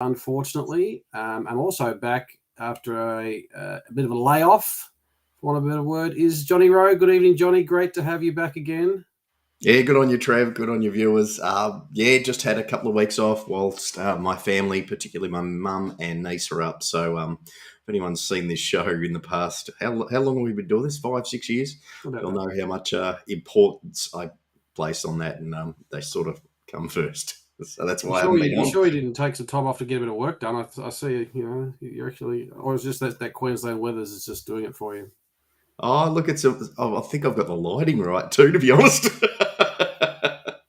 unfortunately. I'm also back after a bit of a layoff, for want of a better word, is Johnny Rowe. Good evening, Johnny. Great to have you back again. Yeah, good on you, Trev. Good on your viewers. Yeah, just had a couple of weeks off whilst my family, particularly my mum and niece, are up. So, if anyone's seen this show in the past, how long have we been doing this? 5, 6 years. I don't They'll know. know how much importance I place on that, and they sort of come first. So that's You why I sure haven't you, been you on. sure you didn't take some time off to get a bit of work done? I see. You're actually, or is just that Queensland weather's is just doing it for you. Oh, look, I think I've got the lighting right too, to be honest.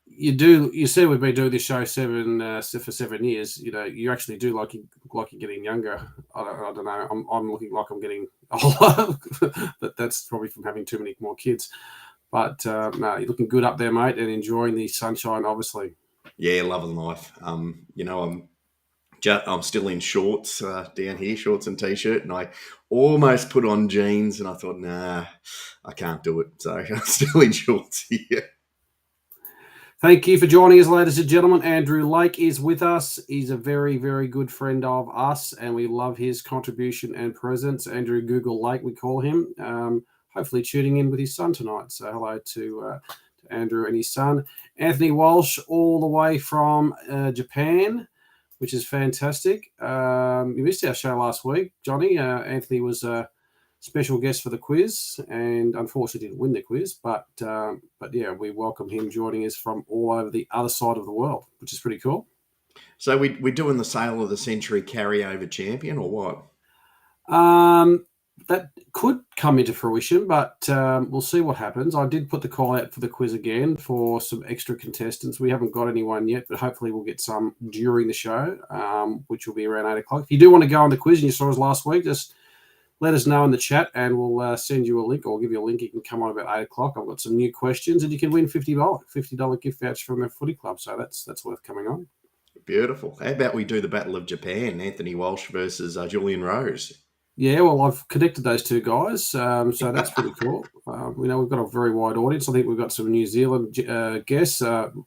You do. You said we've been doing this show for 7 years. You actually do look like you're getting younger. I don't know. I'm looking like I'm getting older, but that's probably from having too many more kids. But no, you're looking good up there, mate, and enjoying the sunshine, obviously. Yeah, loving life. I'm still in shorts down here, shorts and t-shirt, and I almost put on jeans, and I thought, nah, I can't do it. So I'm still in shorts here. Thank you for joining us, ladies and gentlemen. Andrew Lake is with us. He's a very, very good friend of us, and we love his contribution and presence. Andrew Google Lake, we call him. Hopefully tuning in with his son tonight. So hello to Andrew and his son. Anthony Walsh, all the way from Japan, which is fantastic. You missed our show last week, Johnny. Anthony was a special guest for the quiz, and unfortunately didn't win the quiz. But yeah, we welcome him joining us from all over the other side of the world, which is pretty cool. So we're doing the Sale of the Century carryover champion, or what? That could come into fruition, but we'll see what happens. I did put the call out for the quiz again for some extra contestants. We haven't got anyone yet, but hopefully we'll get some during the show, which will be around 8 o'clock. If you do want to go on the quiz and you saw us last week, just let us know in the chat and we'll send you a link, or give you a link. You can come on about 8 o'clock. I've got some new questions, and you can win $50 gift voucher from the footy club. So that's worth coming on. Beautiful. How about we do the Battle of Japan, Anthony Walsh versus Julian Rose? Yeah, well, I've connected those two guys, so that's pretty cool. We've got a very wide audience. I think we've got some New Zealand guests,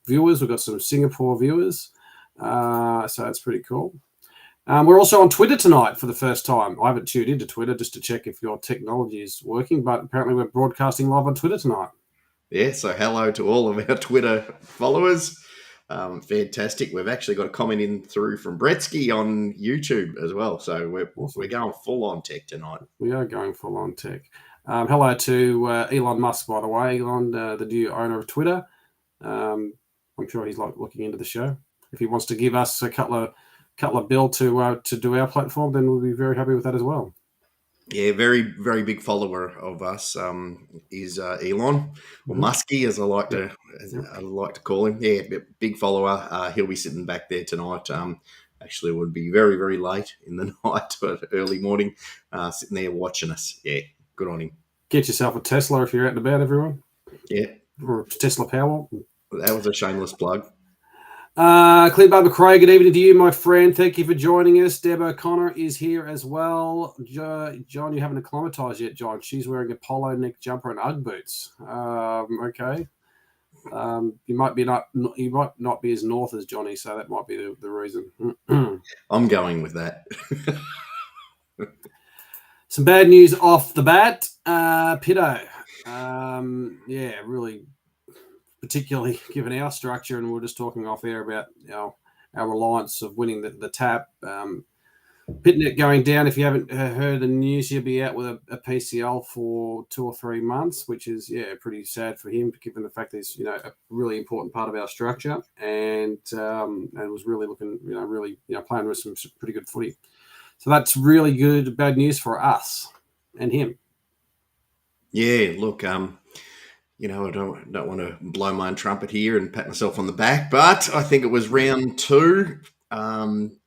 viewers. We've got some Singapore viewers, so that's pretty cool. We're also on Twitter tonight for the first time. I haven't tuned into Twitter just to check if your technology is working, but apparently we're broadcasting live on Twitter tonight. Yeah, so hello to all of our Twitter followers. Fantastic. We've actually got a comment in through from Bretsky on YouTube as well. So we're going full on tech tonight. We are going full on tech. Hello to Elon Musk, by the way. Elon, the new owner of Twitter. I'm sure he's looking into the show. If he wants to give us a couple of bill to do our platform, then we'll be very happy with that as well. Yeah, very, very big follower of us is Elon, or Muskie, as I like to call him. Yeah, big follower. He'll be sitting back there tonight. Actually, it would be very, very late in the night, but early morning, sitting there watching us. Yeah, good on him. Get yourself a Tesla if you're out and about, everyone. Yeah, or a Tesla Power. That was a shameless plug. Clint Barber Craig, good evening to you, my friend. Thank you for joining us. Deb O'Connor is here as well. John, you haven't acclimatized yet, John. She's wearing a polo neck jumper and Ugg boots. Okay. You might not be as north as Johnny, so that might be the reason. I'm going with that. Some bad news off the bat. Pitto. Yeah, really, particularly given our structure, and we're just talking off air about our reliance of winning the tap. Pitnet going down. If you haven't heard the news, he'll be out with a PCL for 2 or 3 months, which is pretty sad for him, given the fact that he's a really important part of our structure, and was really looking playing with some pretty good footy. So that's really good. Bad news for us and him. Yeah, look, I don't want to blow my own trumpet here and pat myself on the back, but I think it was round 2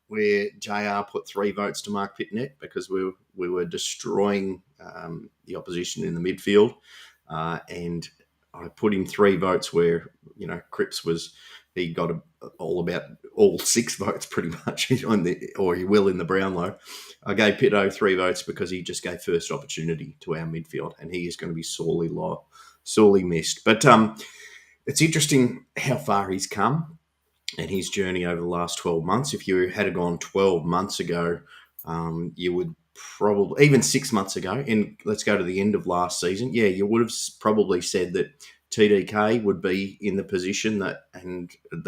where JR put 3 votes to Mark Pitnet because we were destroying the opposition in the midfield, and I put in 3 votes where Cripps he got all 6 votes pretty much or he will in the Brownlow. I gave Pitto 3 votes because he just gave first opportunity to our midfield, and he is going to be sorely missed. But it's interesting how far he's come. and his journey over the last 12 months. If you had gone 12 months ago, you would probably, even 6 months ago, and let's go to the end of last season, yeah, you would have probably said that TDK would be in the position that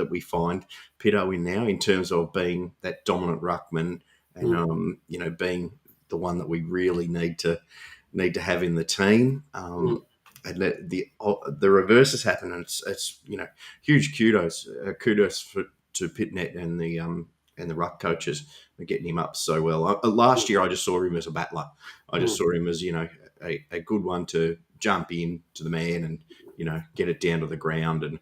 we find Pitto in now, in terms of being that dominant ruckman and being the one that we really need to have in the team. And the reverse has happened, and it's huge kudos to Pitnet and the ruck coaches for getting him up so well. Last year, I just saw him as a battler. I just saw him as a good one to jump in to the man and get it down to the ground. And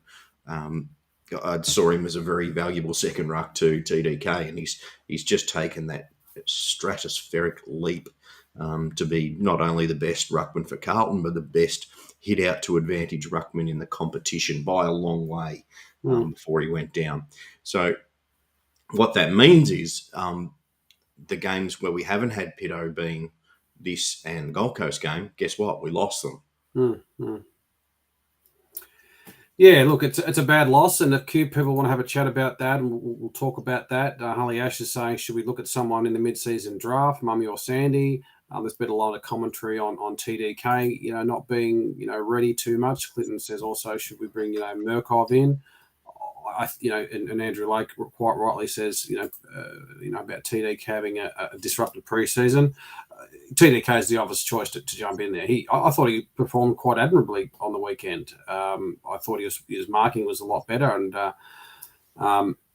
I saw him as a very valuable second ruck to TDK, and he's just taken that stratospheric leap to be not only the best ruckman for Carlton, but the best hit out to advantage ruckman in the competition by a long way before he went down. So what that means is the games where we haven't had Pitto, being this and the Gold Coast game, guess what? We lost them. Yeah, look, it's a bad loss, and if people want to have a chat about that, and we'll talk about that. Harley Ash is saying, should we look at someone in the mid-season draft, Mummy or Sandy? There's been a lot of commentary on TDK, not being, ready too much. Clinton says also, should we bring, Murkov in? And Andrew Lake quite rightly says, about TDK having a disrupted preseason. TDK is the obvious choice to jump in there. I thought he performed quite admirably on the weekend. I thought his marking was a lot better, and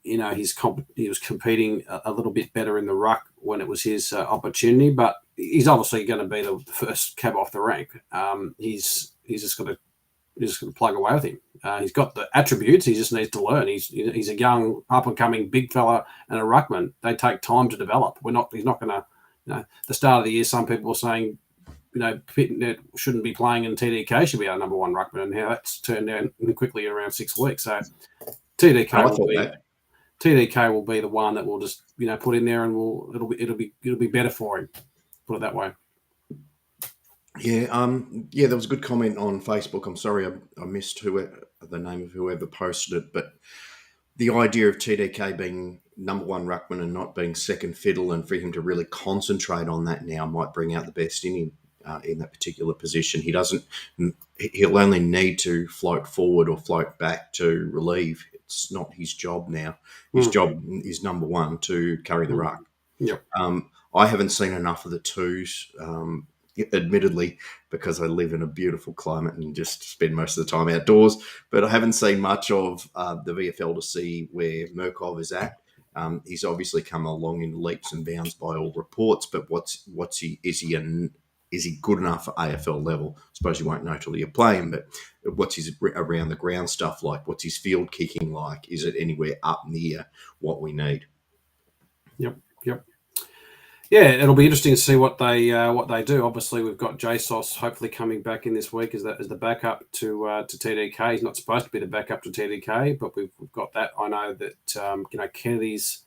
he was competing a little bit better in the ruck when it was his opportunity. But he's obviously going to be the first cab off the rank. He's just got to plug away with him. He's got the attributes. He just needs to learn. He's a young, up-and-coming big fella and a ruckman. They take time to develop. He's not going to. The start of the year, some people were saying, Pitnet shouldn't be playing and TDK should be our number one ruckman, and how that's turned down quickly in around 6 weeks. So TDK will be the one that we'll just put in there, and it'll be better for him. Put it that way. Yeah, there was a good comment on Facebook. I'm sorry I missed the name of whoever posted it, but the idea of TDK being number one ruckman and not being second fiddle, and for him to really concentrate on that now, might bring out the best in him in that particular position. He'll only need to float forward or float back to relieve. It's not his job now. His job is number one, to carry the ruck. Yep. I haven't seen enough of the twos, admittedly, because I live in a beautiful climate and just spend most of the time outdoors. But I haven't seen much of the VFL to see where Murkov is at. He's obviously come along in leaps and bounds by all reports, but is he good enough for AFL level? I suppose you won't know till you play him, but what's his around the ground stuff like? What's his field kicking like? Is it anywhere up near what we need? Yep. Yeah, it'll be interesting to see what they do. Obviously, we've got JSOS hopefully coming back in this week as the backup to TDK. He's not supposed to be the backup to TDK, but we've got that. I know that Kennedy's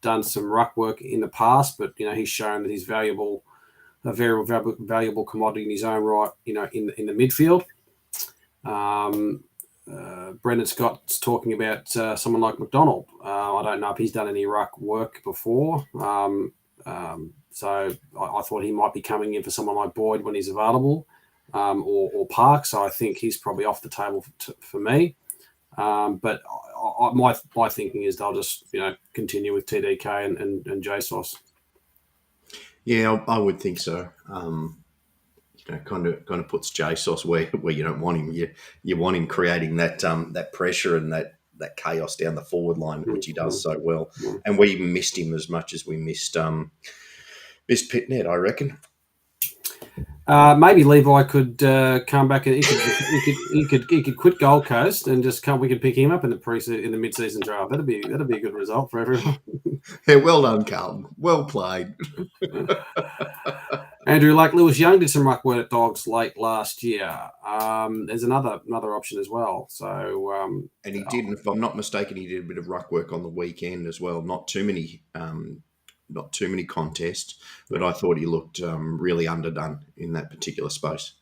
done some ruck work in the past, but he's shown that he's a very valuable commodity in his own right. In the midfield. Brendan Scott's talking about someone like McDonald. I don't know if he's done any ruck work before. So I thought he might be coming in for someone like Boyd when he's available, or Park. So I think he's probably off the table for me. But my thinking is they'll just continue with TDK and JSOS. Yeah, I would think so. Kind of puts JSOS where you don't want him. You want him creating that pressure and that chaos down the forward line, which he does so well. And we missed him as much as we missed Pitnet, I reckon. Maybe Levi could come back and he could quit Gold Coast and just come. We could pick him up in the mid-season draft. That'd be a good result for everyone. Yeah, well done, Carlton. Well played. Andrew, like Lewis Young did some ruck work at Dogs late last year. There's another option as well. So and he did, if I'm not mistaken, he did a bit of ruck work on the weekend as well. Not too many contests, but I thought he looked really underdone in that particular space.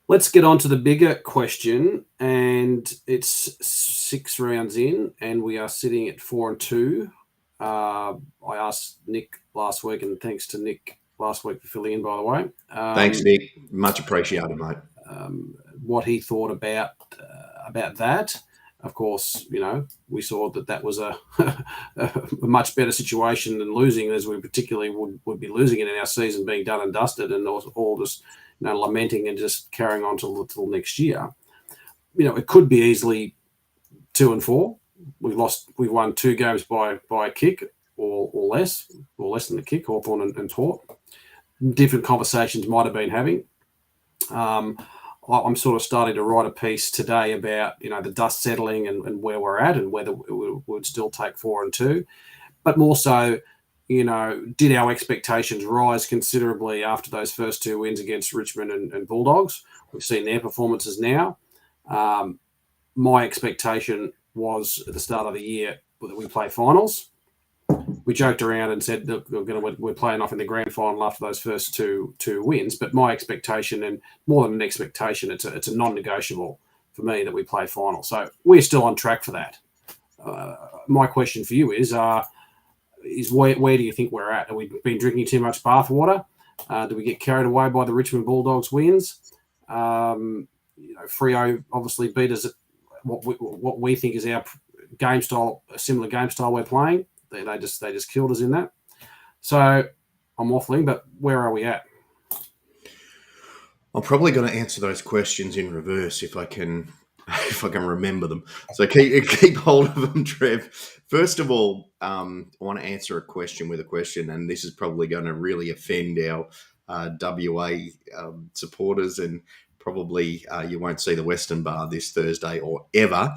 Let's get on to the bigger question, and it's 6 rounds in, and we are sitting at 4-2. I asked Nick last week, and thanks to Nick last week for filling in, by the way. Thanks, Nick. Much appreciated, mate. What he thought about that. Of course, we saw that was a much better situation than losing, as we particularly would be losing it in our season being done and dusted, and all just lamenting and just carrying on till next year. It could be easily 2-4. We've won 2 games by a kick or less than a kick. Hawthorn and Port. Different conversations might have been having. I'm sort of starting to write a piece today about the dust settling and where we're at and whether we would still take 4-2, but more so, did our expectations rise considerably after those first 2 wins against Richmond and Bulldogs? We've seen their performances now. My expectation was at the start of the year that we play finals. We joked around and said that we're playing off in the grand final after those first two wins. But my expectation, and more than an expectation, it's a non-negotiable for me that we play final. So we're still on track for that. My question for you is where do you think we're at? Have we been drinking too much bathwater? Do we get carried away by the Richmond Bulldogs wins? Freo obviously beat us at what we think is our game style, a similar game style we're playing. They just killed us in that. So I'm waffling, but where are we at? I'm probably going to answer those questions in reverse if I can remember them. So keep hold of them, Trev. First of all, I want to answer a question with a question, and this is probably going to really offend our WA supporters, and probably you won't see the Western Bar this Thursday or ever.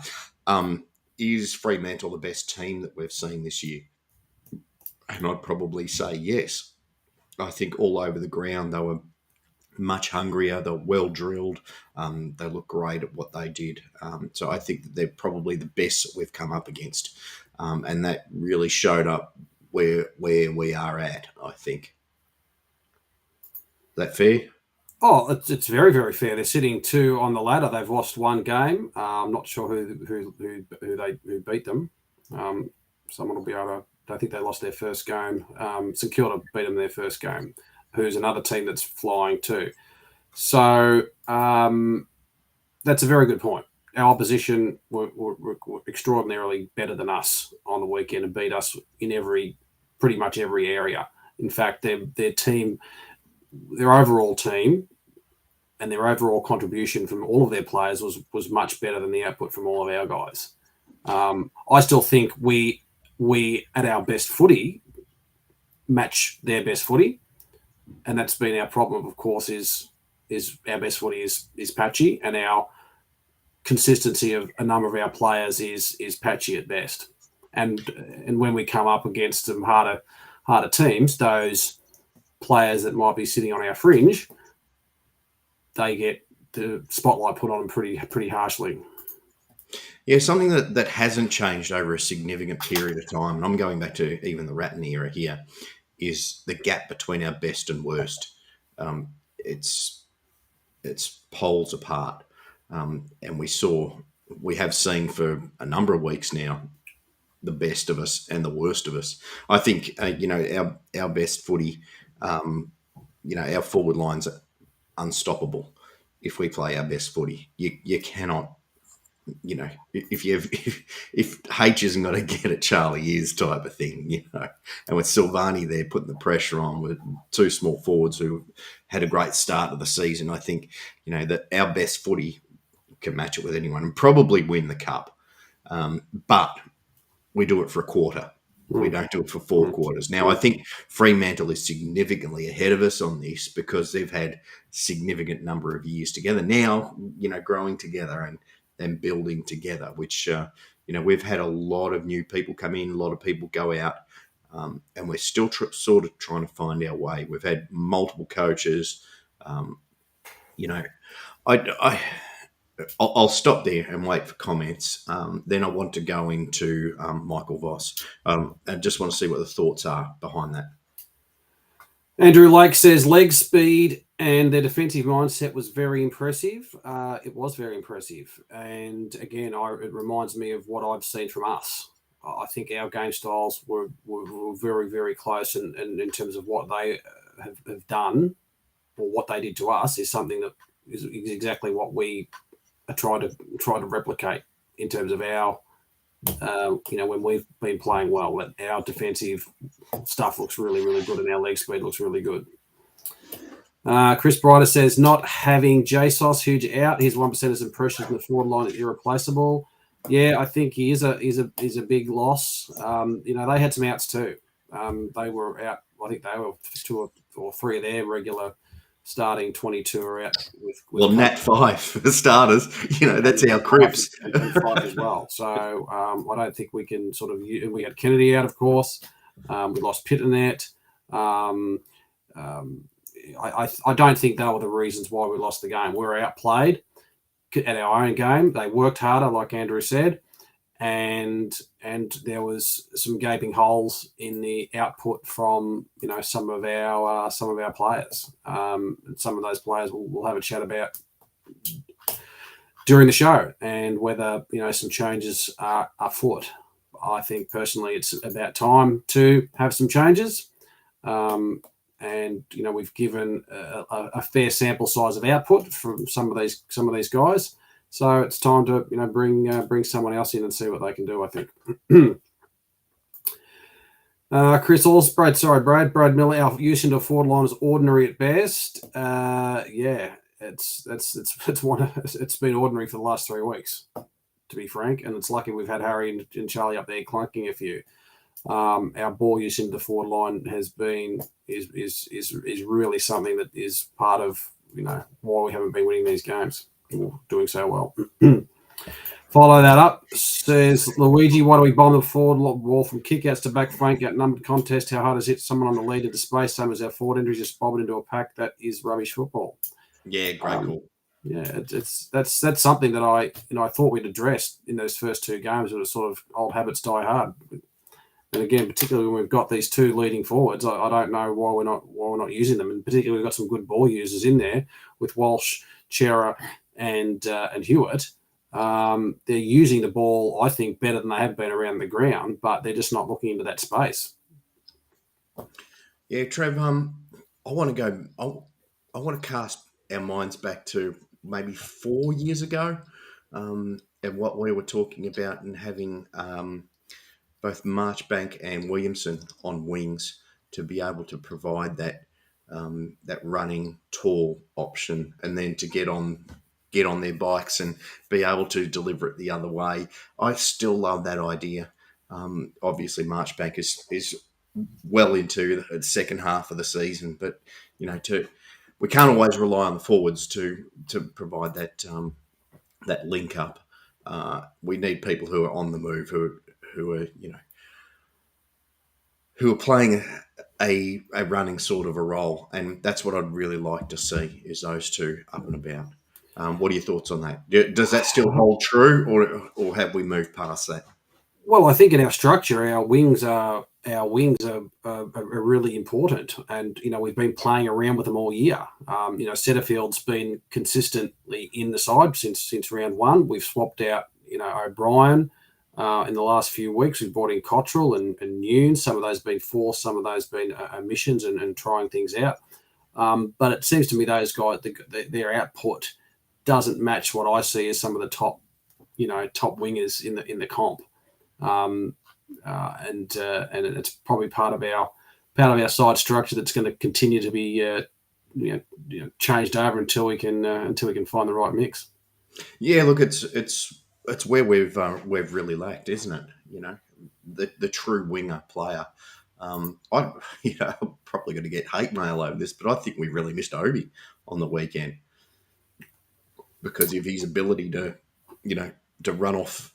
Is Fremantle the best team that we've seen this year? And I'd probably say yes. I think all over the ground they were much hungrier, they're well drilled, they look great at what they did. So I think that they're probably the best that we've come up against. And that really showed up where we are at, I think. Is that fair? Oh, it's very, very fair. They're sitting 2 on the ladder. They've lost 1 game. I'm not sure who beat them. Someone will be able to. I think they lost their first game. St Kilda beat them their first game. Who's another team that's flying too. So that's a very good point. Our opposition were extraordinarily better than us on the weekend and beat us in pretty much every area. In fact, their team, their overall team, and their overall contribution from all of their players was much better than the output from all of our guys. I still think we at our best footy match their best footy, and that's been our problem. Of course, is our best footy is patchy, and our consistency of a number of our players is patchy at best. And when we come up against some harder teams, those players that might be sitting on our fringe, they get the spotlight put on them pretty harshly. Yeah, something that hasn't changed over a significant period of time, and I'm going back to even the Ratton era here, is the gap between our best and worst. It's poles apart, and we have seen for a number of weeks now the best of us and the worst of us. I think our best footy, our forward lines are unstoppable if we play our best footy. You cannot. If H isn't going to get it, Charlie is type of thing, And with Silvani there putting the pressure on with 2 small forwards who had a great start of the season, I think, that our best footy can match it with anyone and probably win the cup. But we do it for a quarter. We don't do it for 4 quarters. Now, I think Fremantle is significantly ahead of us on this because they've had significant number of years together now, growing together and building together, which, we've had a lot of new people come in, a lot of people go out, and we're still sort of trying to find our way. We've had multiple coaches. I'll stop there and wait for comments. Then I want to go into Michael Voss. I just want to see what the thoughts are behind that. Andrew Lake says leg speed And their defensive mindset was very impressive. It was very impressive. And again, it reminds me of what I've seen from us. I think our game styles were very, very close. And in terms of what they have done or what they did to us is something that is exactly what we are trying to replicate in terms of our, when we've been playing well, our defensive stuff looks really, really good and our leg speed looks really good. Chris Brighter says, not having JSOS huge out, his 1%ers and pressures in the forward line is irreplaceable. Yeah, I think he is a big loss. They had some outs too. They were out. I think they were 2 or 3 of their regular starting 22 are out. Well, Nat 5 for the starters. That's our Crips. And 5 as well. So I don't think we can sort of. We had Kennedy out, of course. We lost Pitternet. I don't think they were the reasons why we lost the game. We were outplayed at our own game. They worked harder, like Andrew said, and there was some gaping holes in the output from some of our players. Some of those players we'll have a chat about during the show, and whether some changes are afoot. I think personally it's about time to have some changes. And we've given a fair sample size of output from some of these guys, so it's time to bring someone else in and see what they can do. I think. Chris Allsbrad, Brad Miller, our use into a forward line is ordinary at best. Yeah, it's been ordinary for the last 3 weeks, to be frank, and it's lucky we've had Harry and Charlie up there clunking a few. Our ball use into the forward line is really something that is part of why we haven't been winning these games or doing so well. Follow that up, says Luigi. Why do we bomb the forward ball from kickouts to back flank outnumbered contest? How hard is it? Someone on the lead into space, same as our forward injuries, just bob it into a pack. That is rubbish football. Yeah, great call. Yeah, that's something that I thought we'd addressed in those first 2 games. It was sort of old habits die hard. And again, particularly when we've got these 2 leading forwards, I don't know why we're not using them. And particularly, we've got some good ball users in there with Walsh, Chera, and Hewitt. They're using the ball, I think, better than they have been around the ground, but they're just not looking into that space. Yeah, Trev. I want to cast our minds back to maybe 4 years ago, and what we were talking about, and having both Marchbank and Williamson on wings to be able to provide that running tall option, and then to get on their bikes and be able to deliver it the other way. I still love that idea. Obviously, Marchbank is well into the second half of the season, but we can't always rely on the forwards to provide that that link up. We need people who are on the move, who are playing a running sort of a role, and that's what I'd really like to see, is those 2 up and about. What are your thoughts on that? Does that still hold true, or have we moved past that? Well, I think in our structure, our wings are really important, and we've been playing around with them all year. Setterfield's been consistently in the side since round 1. We've swapped out O'Brien in the last few weeks. We've brought in Cottrell and Noon. Some of those been forced, some of those been omissions and trying things out. But it seems to me those guys, their output doesn't match what I see as some of the top wingers in the comp. And it's probably part of our side structure that's going to continue to be changed over until we can find the right mix. Yeah, look, it's where we've really lacked, isn't it? The true winger player. I'm probably going to get hate mail over this, but I think we really missed Obi on the weekend because of his ability to run off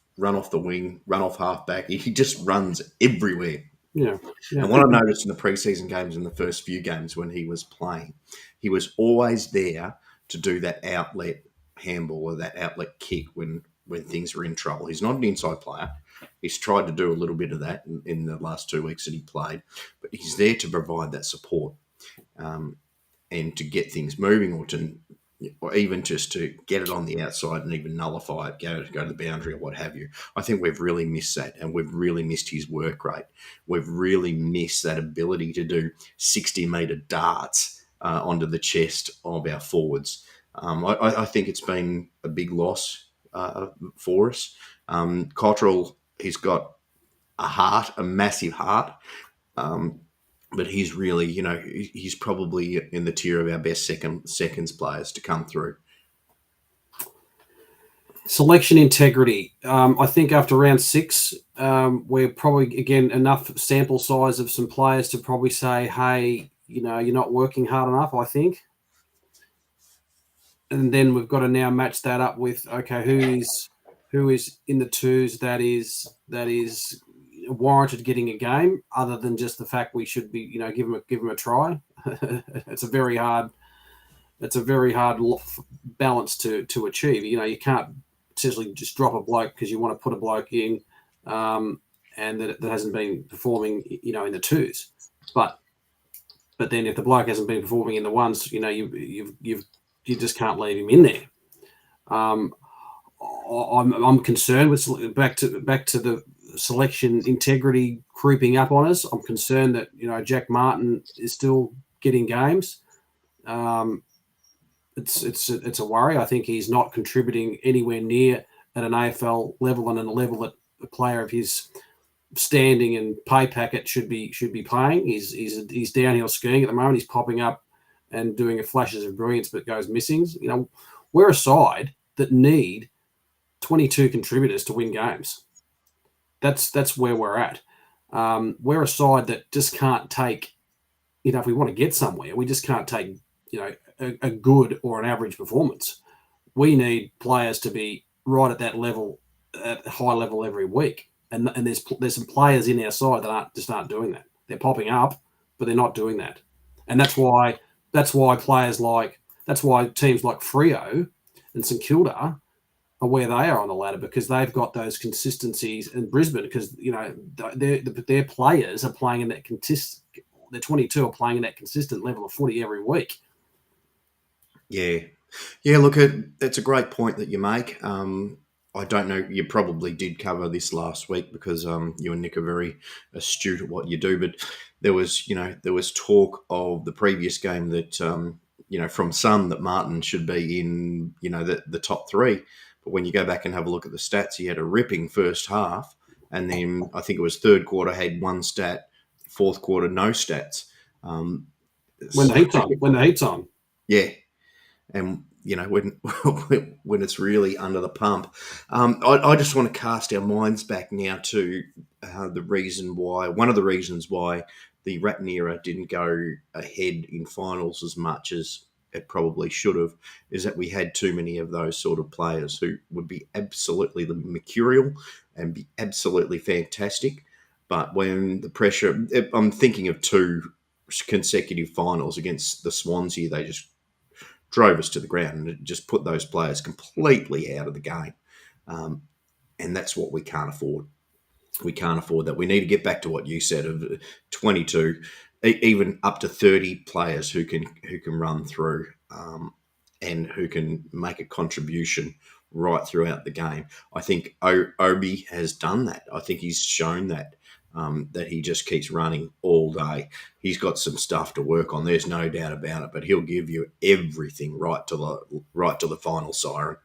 the wing, run off halfback. He just runs everywhere. Yeah. And what I noticed in the preseason games, in the first few games when he was playing, he was always there to do that outlet handball or that outlet kick when things were in trouble. He's not an inside player. He's tried to do a little bit of that in the last 2 weeks that he played, but he's there to provide that support. and to get things moving, or even just to get it on the outside and even nullify it, go to the boundary or what have you. I think we've really missed that, and we've really missed his work rate. We've really missed that ability to do 60-metre darts onto the chest of our forwards. I think it's been a big loss for us. Cottrell, he's got a massive heart. But he's really, he's probably in the tier of our best seconds players to come through. Selection integrity. I think after round 6, we're probably, again, enough sample size of some players to probably say, hey, you're not working hard enough, I think. And then we've got to now match that up with, okay, who is in the twos that is warranted getting a game, other than just the fact we should be, give them a try. It's a very hard balance to achieve. You can't essentially just drop a bloke because you want to put a bloke in, and that hasn't been performing, in the twos. But then if the bloke hasn't been performing in the ones, you just can't leave him in there. I'm concerned with back to the selection integrity creeping up on us. I'm concerned that Jack Martin is still getting games. It's a worry. I think he's not contributing anywhere near at an AFL level and at a level that a player of his standing and pay packet should be playing. He's downhill skiing at the moment. He's popping up and doing flashes of brilliance, but goes missing. We're a side that need 22 contributors to win games. That's where we're at. We're a side that just can't take, if we want to get somewhere, we just can't take, a good or an average performance. We need players to be right at that level, at a high level every week. And there's some players in our side that aren't doing that. They're popping up, but they're not doing that. And that's why teams like Freo and St Kilda are where they are on the ladder, because they've got those consistencies in Brisbane, because their players are playing in that their 22 are playing in that consistent level of footy every week. Yeah. Look, it's a great point that you make. I don't know, you probably did cover this last week because you and Nick are very astute at what you do, but there was talk of the previous game that from some that Martin should be in the top 3. But when you go back and have a look at the stats, he had a ripping first half, and then I think it was third quarter had one stat, fourth quarter no stats. When the heat's on. Yeah. And when it's really under the pump, I just want to cast our minds back now to one of the reasons why the Ratton era didn't go ahead in finals as much as it probably should have, is that we had too many of those sort of players who would be absolutely mercurial and be absolutely fantastic. But when the pressure, I'm thinking of 2 consecutive finals against the Swansea, they just drove us to the ground and it just put those players completely out of the game. And that's what we can't afford. We can't afford that. We need to get back to what you said of 22, even up to 30 players who can run through and who can make a contribution right throughout the game. I think Obi has done that. I think he's shown that. That he just keeps running all day. He's got some stuff to work on. There's no doubt about it. But he'll give you everything right to the final siren.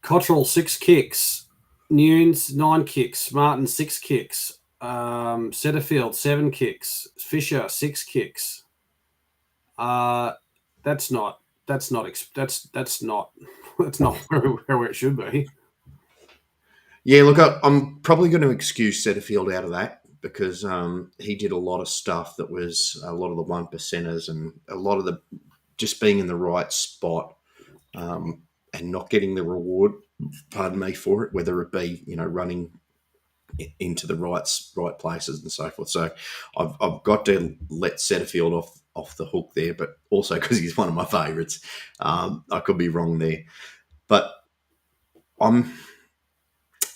Cottrell 6 kicks, Nunes 9 kicks, Martin 6 kicks, Setterfield 7 kicks, Fisher 6 kicks. That's not where it should be. Yeah, look, I'm probably going to excuse Setterfield out of that because he did a lot of stuff that was a lot of the 1%ers and a lot of the just being in the right spot and not getting the reward, pardon me, for it, whether it be, running into the right places and so forth. So I've got to let Setterfield off the hook there, but also because he's one of my favourites. I could be wrong there. But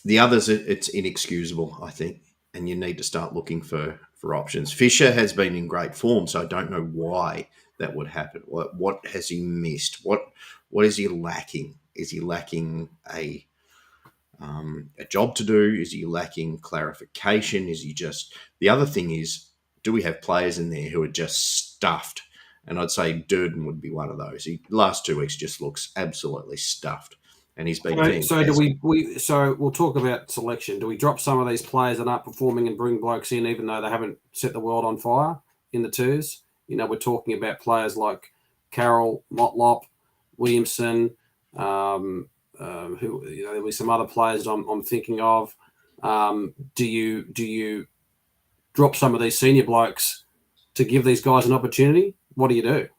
the others, it's inexcusable, I think, and you need to start looking for for options. Fisher has been in great form, so I don't know why that would happen. What has he missed? What is he lacking? Is he lacking a job to do? Is he lacking clarification? Is he just the other thing is, do we have players in there who are just stuffed? And I'd say Durden would be one of those. He last 2 weeks just looks absolutely stuffed, and he's been fantastic. So do we? So we'll talk about selection. Do we drop some of these players that aren't performing and bring blokes in, even though they haven't set the world on fire in the twos? We're talking about players like Carroll, Motlop, Williamson. Who there'll be some other players I'm thinking of. Do you drop some of these senior blokes to give these guys an opportunity? What do you do?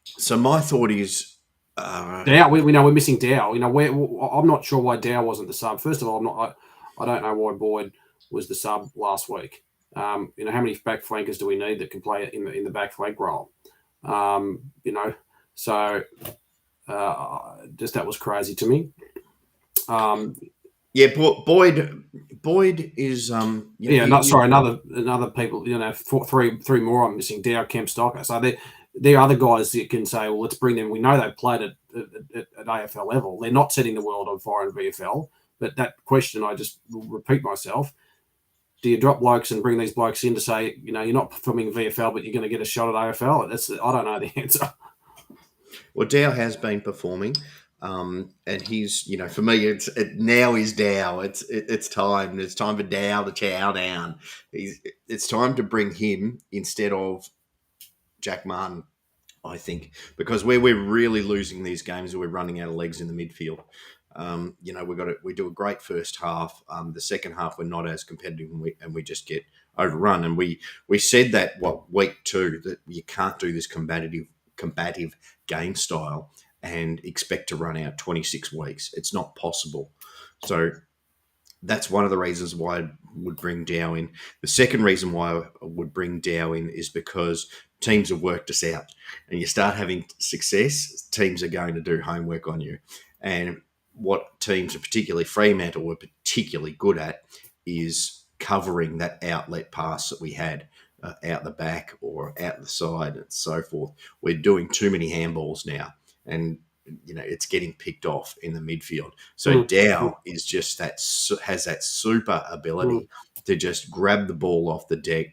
So my thought is Dow. We know we're missing Dow. I'm not sure why Dow wasn't the sub. First of all, I don't know why Boyd was the sub last week. How many back flankers do we need that can play in the back flank role? So just that was crazy to me. Boyd is another people. Three more I'm missing. Dow, Kemp, Stocker. So they're other guys that can say, well, let's bring them. We know they've played at AFL level. They're not setting the world on fire in VFL. But that question, I just will repeat myself. Do you drop blokes and bring these blokes in to say, you're not performing VFL, but you're going to get a shot at AFL? I don't know the answer. Well, Dow has been performing, and he's, for me, now is Dow. It's time. It's time for Dow to chow down. It's time to bring him instead of Jack Martin, I think, because where we're really losing these games, we're running out of legs in the midfield. We do a great first half. The second half, we're not as competitive, and we just get overrun. And we said that week 2 that you can't do this combative game style and expect to run out 26 weeks. It's not possible. So that's one of the reasons why I would bring Dow in. The second reason why I would bring Dow in is because teams have worked us out, and you start having success, teams are going to do homework on you. And what teams, and particularly Fremantle, were particularly good at is covering that outlet pass that we had out the back or out the side and so forth. We're doing too many handballs now, and it's getting picked off in the midfield. So Dow is just has that super ability to just grab the ball off the deck,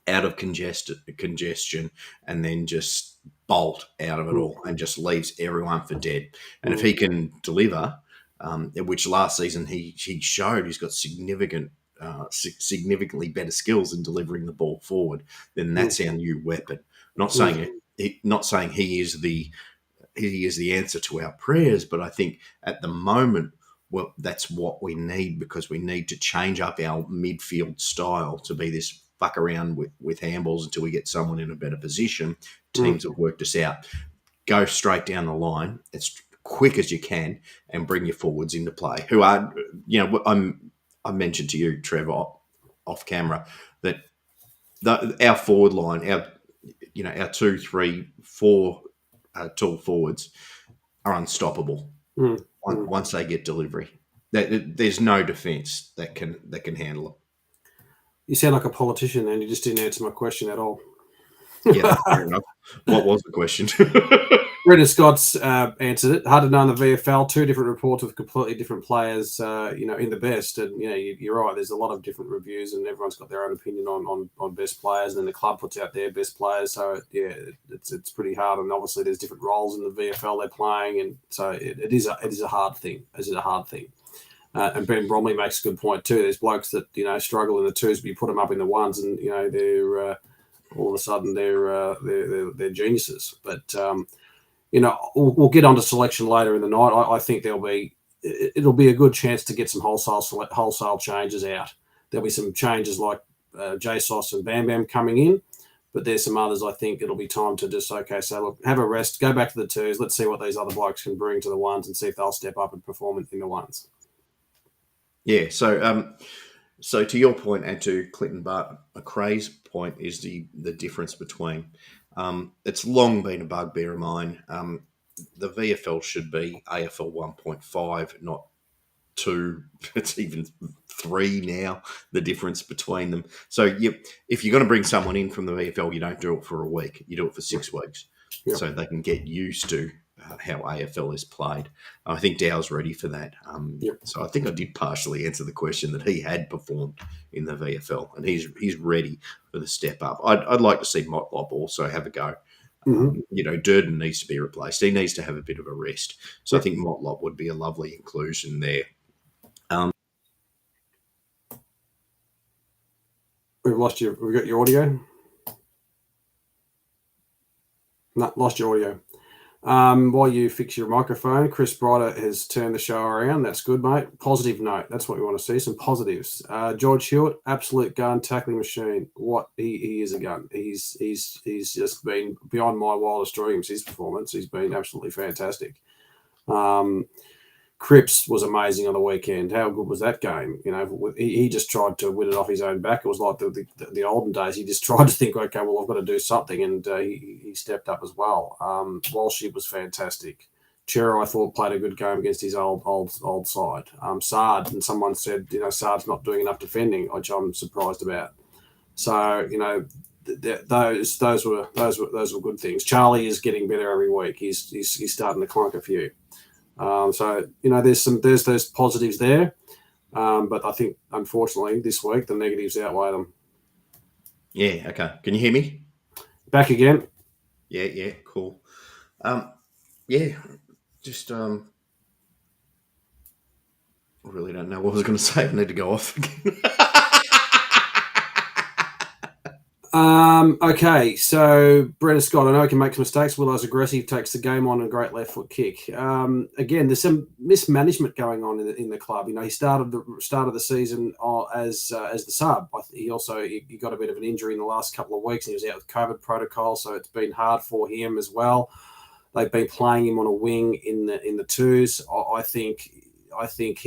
out of congestion, and then just bolt out of it all and just leaves everyone for dead. And if he can deliver, which last season he showed he's got significantly better skills in delivering the ball forward, then that's our new weapon. Not saying he is the answer to our prayers, but I think at the moment, well, that's what we need, because we need to change up our midfield style to be this fuck around with handballs until we get someone in a better position. Teams have worked us out. Go straight down the line as quick as you can and bring your forwards into play. Who are, I mentioned to you, Trevor, off camera, that our forward line, our 2, 3, 4 tall forwards are unstoppable once they get delivery. There's no defence that can handle it. You sound like a politician, and you just didn't answer my question at all. Yeah, that's fair enough. What was the question? Brendan Scott's answered it. Hard to know in the VFL. 2 different reports with completely different players, in the best. And, you're right. There's a lot of different reviews, and everyone's got their own opinion on best players. And then the club puts out their best players. So, yeah, it's pretty hard. And obviously there's different roles in the VFL they're playing. And so it is a hard thing. It is a hard thing. And Ben Bromley makes a good point too. There's blokes that struggle in the twos, but you put them up in the ones, and they're all of a sudden they're geniuses. But we'll get onto selection later in the night. I think it'll be a good chance to get some wholesale changes out. There'll be some changes like JSOS and Bam Bam coming in, but there's some others. I think it'll be time to just look, have a rest, go back to the twos. Let's see what these other blokes can bring to the ones, and see if they'll step up and perform in the ones. Yeah, so to your point, and to Clinton McRae's point, is the difference between. It's long been a bugbear of mine. The VFL should be AFL 1.5, not 2. It's even 3 now, the difference between them. So if you're going to bring someone in from the VFL, you don't do it for a week. You do it for 6 weeks. Yep. So they can get used to how AFL is played. I think Dow's ready for that. Yep. So I think I did partially answer the question that he had performed in the VFL, and he's ready for the step up. I'd like to see Motlop also have a go. Durden needs to be replaced. He needs to have a bit of a rest. So I think Motlop would be a lovely inclusion there. We've lost you. We've got your audio. No, lost your audio. While you fix your microphone, Chris Brighter has turned the show around. That's good, mate. Positive note. That's what we want to see. Some positives. George Hewitt, absolute gun, tackling machine. What he is a gun. He's just been beyond my wildest dreams. His performance. He's been absolutely fantastic. Cripps was amazing on the weekend. How good was that game? He just tried to win it off his own back. It was like the olden days. He just tried to think, okay, well, I've got to do something, and he stepped up as well. Walsh was fantastic. Chero, I thought, played a good game against his old side. Sard, and someone said, Sard's not doing enough defending, which I'm surprised about. So, those were good things. Charlie is getting better every week. He's starting to clunk a few. So there's those positives there, but I think unfortunately this week the negatives outweigh them. Yeah. Okay. Can you hear me? Back again. Yeah. Cool. Just I really don't know what I was going to say. I need to go off again. Okay, so Brendan Scott, I know he can make some mistakes. Willow's aggressive, takes the game on, and a great left foot kick. Again, there's some mismanagement going on in the club. He started the season as the sub. He got a bit of an injury in the last couple of weeks, and he was out with COVID protocol, so it's been hard for him as well. They've been playing him on a wing in the twos. I think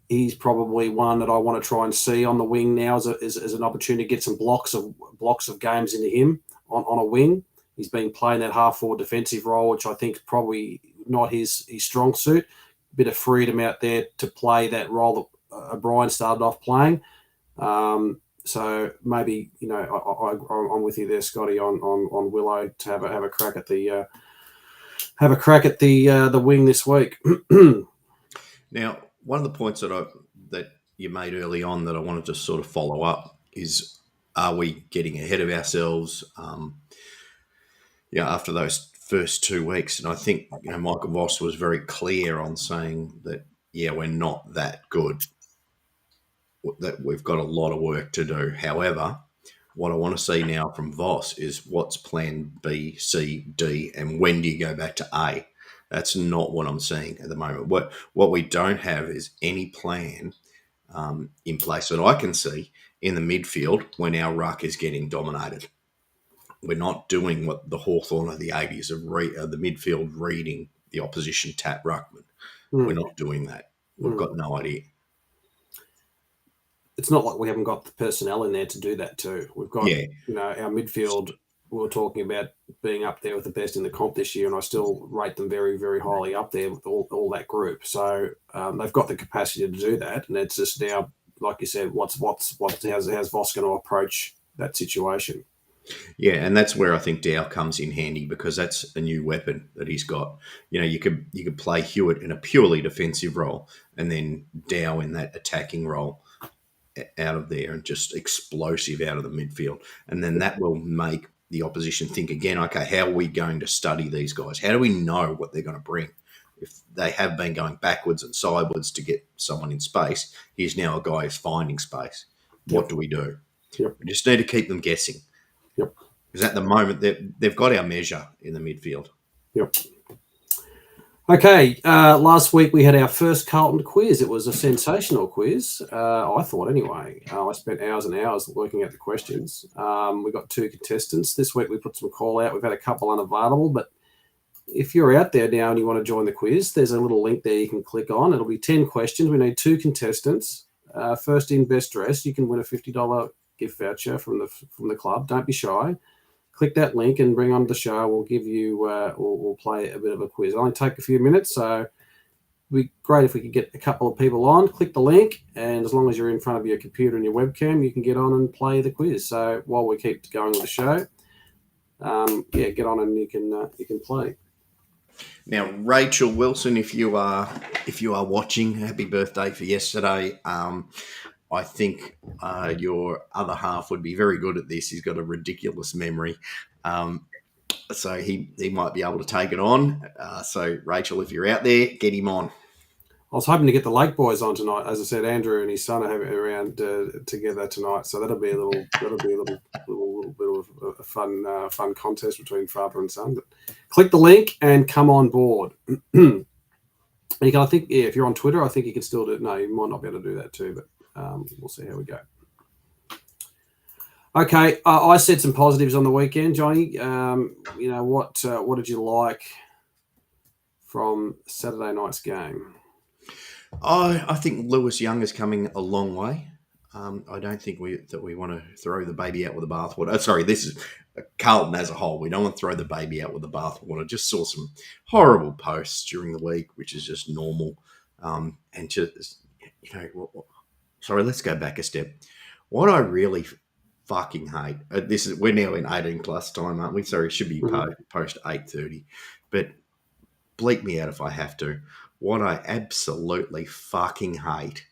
he's probably one that I want to try and see on the wing now as an opportunity to get some blocks of games into him on a wing. He's been playing that half-forward defensive role, which I think is probably not his strong suit. A bit of freedom out there to play that role that O'Brien started off playing. So maybe I'm with you there, Scotty, on Willow to have a crack at the wing this week. Now, one of the points that you made early on that I wanted to sort of follow up is, are we getting ahead of ourselves after those first 2 weeks? And I think Michael Voss was very clear on saying that, we're not that good, that we've got a lot of work to do. However, what I want to see now from Voss is what's plan B, C, D, and when do you go back to A? That's not what I'm seeing at the moment. What we don't have is any plan in place that I can see in the midfield when our ruck is getting dominated. We're not doing what the Hawthorn of the 80s of the midfield reading the opposition tap ruckman. We're not doing that. We've got no idea. It's not like we haven't got the personnel in there to do that too. We've got, our midfield. We were talking about being up there with the best in the comp this year, and I still rate them very, very highly up there with all that group. So they've got the capacity to do that, and it's just now, like you said, how's Voss going to approach that situation? Yeah, and that's where I think Dow comes in handy, because that's a new weapon that he's got. You could play Hewitt in a purely defensive role, and then Dow in that attacking role out of there, and just explosive out of the midfield, and then that will make the opposition think again, okay, how are we going to study these guys? How do we know what they're going to bring? If they have been going backwards and sideways to get someone in space, here's now a guy who's finding space. What do we do? Yep. We just need to keep them guessing. Yep. Because at the moment, they've got our measure in the midfield. Yep. Okay, last week we had our first Carlton quiz. It was a sensational quiz, I thought anyway. I spent hours and hours working out the questions. We got 2 contestants. This week we put some call out. We've had a couple unavailable, but if you're out there now and you want to join the quiz, there's a little link there you can click on. It'll be 10 questions. We need 2 contestants. First in, best dressed. You can win a $50 gift voucher from the club. Don't be shy. Click that link and bring on the show. We'll give you, we'll play a bit of a quiz. It'll only take a few minutes, so It'd be great if we could get a couple of people on. Click the link, and as long as you're in front of your computer and your webcam, you can get on and play the quiz. So while we keep going with the show, get on and you can play. Now, Rachel Wilson, if you are watching, happy birthday for yesterday. I think your other half would be very good at this. He's got a ridiculous memory. So he might be able to take it on. So, Rachel, if you're out there, get him on. I was hoping to get the Lake Boys on tonight. As I said, Andrew and his son are around together tonight, so that'll be a little bit of a fun contest between father and son. But click the link and come on board. You can, I think, if you're on Twitter, I think you can still do it. No, you might not be able to do that too, but we'll see how we go. Okay, I said some positives on the weekend, Johnny. What did you like from Saturday night's game? I think Lewis Young is coming a long way. I don't think we want to throw the baby out with the bathwater. Sorry, this is Carlton as a whole. We don't want to throw the baby out with the bathwater. Just saw some horrible posts during the week, which is just normal. And just, sorry, let's go back a step. What I really fucking hate, we're now in 18 plus time, aren't we? Sorry, it should be post 8:30. But bleep me out if I have to. What I absolutely fucking hate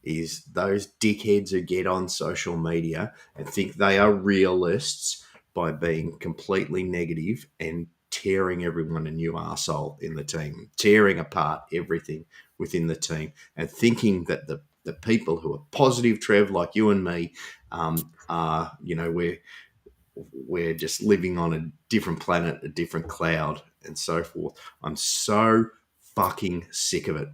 is those dickheads who get on social media and think they are realists by being completely negative and tearing everyone a new arsehole in the team, tearing apart everything within the team, and thinking that the people who are positive, Trev, like you and me, are, we're just living on a different planet, a different cloud, and so forth. I'm so fucking sick of it.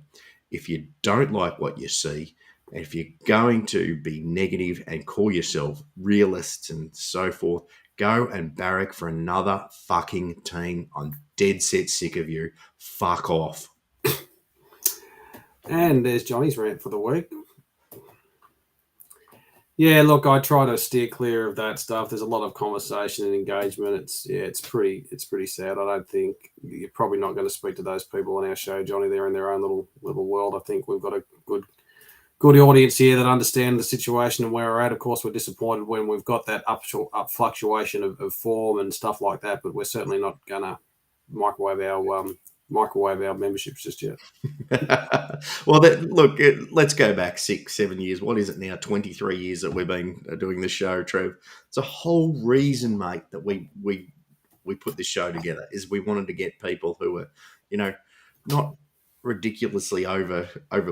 If you don't like what you see, and if you're going to be negative and call yourself realists and so forth, go and barrack for another fucking team. I'm dead set sick of you. Fuck off. And there's Johnny's rant for the week. Yeah, look, I try to steer clear of that stuff. There's a lot of conversation and engagement. It's pretty sad. I don't think you're probably not going to speak to those people on our show, Johnny. They're in their own little world. I think we've got a good audience here that understand the situation and where we're at. Of course, we're disappointed when we've got that up fluctuation of form and stuff like that, but we're certainly not going to microwave our memberships just yet. Well, let's go back 6-7 years. What is it now? 23 years that we've been doing the show, Trev. It's a whole reason, mate, that we put this show together is we wanted to get people who are, not ridiculously over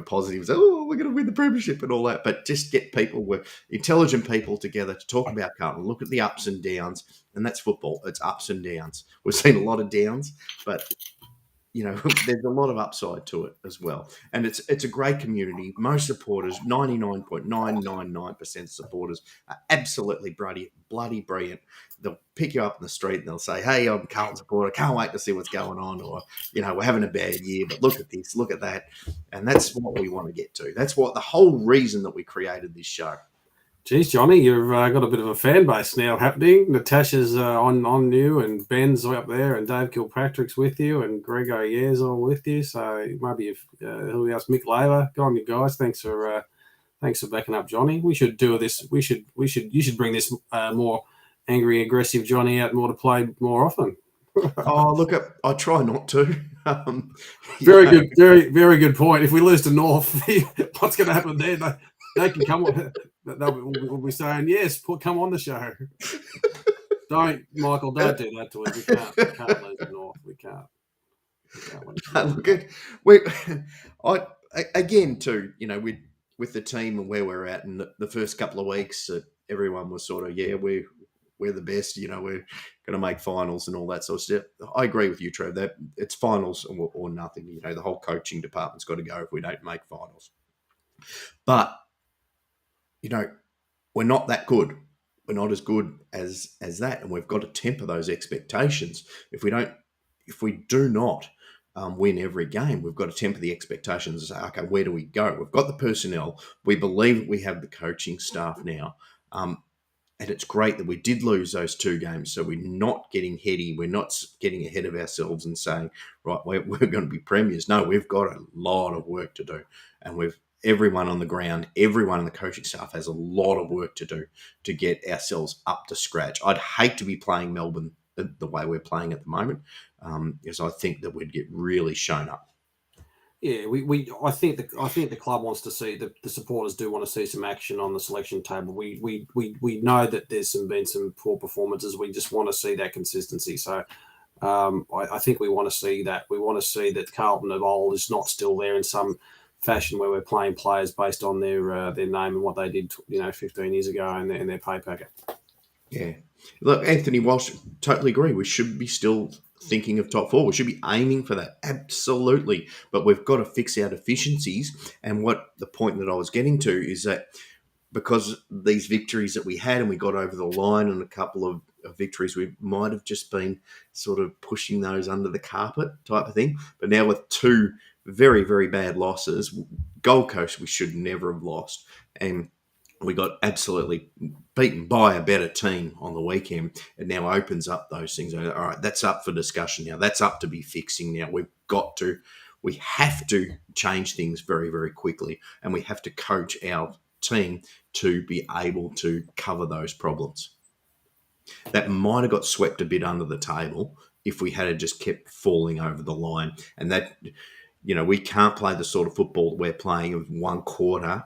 positive. Oh, we're going to win the premiership and all that, but just get people with intelligent people together to talk about Carlton, look at the ups and downs, and that's football. It's ups and downs. We've seen a lot of downs, but there's a lot of upside to it as well. And it's a great community. Most supporters, 99.999% supporters, are absolutely bloody brilliant. They'll pick you up in the street and they'll say, hey, I'm a Carlton supporter. Can't wait to see what's going on. Or, we're having a bad year, but look at this, look at that. And that's what we want to get to. That's what the whole reason that we created this show. Geez, Johnny, you've got a bit of a fan base now happening. Natasha's on you, and Ben's up there, and Dave Kilpatrick's with you, and Greg Ayer's all with you. So maybe who else? Mick Laver, go on, you guys. Thanks for backing up, Johnny. We should do this. You should bring this more angry, aggressive Johnny out more to play more often. Oh, look, I try not to. Very good, very good point. If we lose to North, what's going to happen there? They can come on. We'll be saying, yes, come on the show. Don't do that to us. We can't lose the North. We can't. Again, too, with the team and where we're at, and the first couple of weeks, everyone was sort of, we're the best. We're going to make finals and all that sort of stuff. I agree with you, Trev. That it's finals or nothing. The whole coaching department's got to go if we don't make finals. But we're not that good. We're not as good as that, and we've got to temper those expectations. If we do not win every game, we've got to temper the expectations and say, okay, where do we go? We've got the personnel. We believe we have the coaching staff now, And it's great that we did lose those 2 games. So we're not getting heady. We're not getting ahead of ourselves and saying, right, we're going to be premiers. No, we've got a lot of work to do. And everyone on the ground, everyone in the coaching staff has a lot of work to do to get ourselves up to scratch. I'd hate to be playing Melbourne the way we're playing at the moment, because I think that we'd get really shown up. Yeah, I think the club wants to see the supporters do want to see some action on the selection table. We know that there's been some poor performances. We just want to see that consistency. So I think we want to see that. We want to see that Carlton of old is not still there in some fashion where we're playing players based on their name and what they did 15 years ago and their pay packet. Yeah. Look, Anthony Walsh, totally agree. We should be still thinking of top 4. We should be aiming for that. Absolutely. But we've got to fix our deficiencies. And what the point that I was getting to is that because these victories that we had and we got over the line and a couple of victories, we might have just been sort of pushing those under the carpet type of thing. But now with 2 very, very bad losses, Gold Coast we should never have lost. And we got absolutely beaten by a better team on the weekend. It now opens up those things. All right, that's up for discussion now. That's up to be fixing now. We have to change things very, very quickly, and we have to coach our team to be able to cover those problems. That might have got swept a bit under the table if we had just kept falling over the line. And that, we can't play the sort of football we're playing of 1 quarter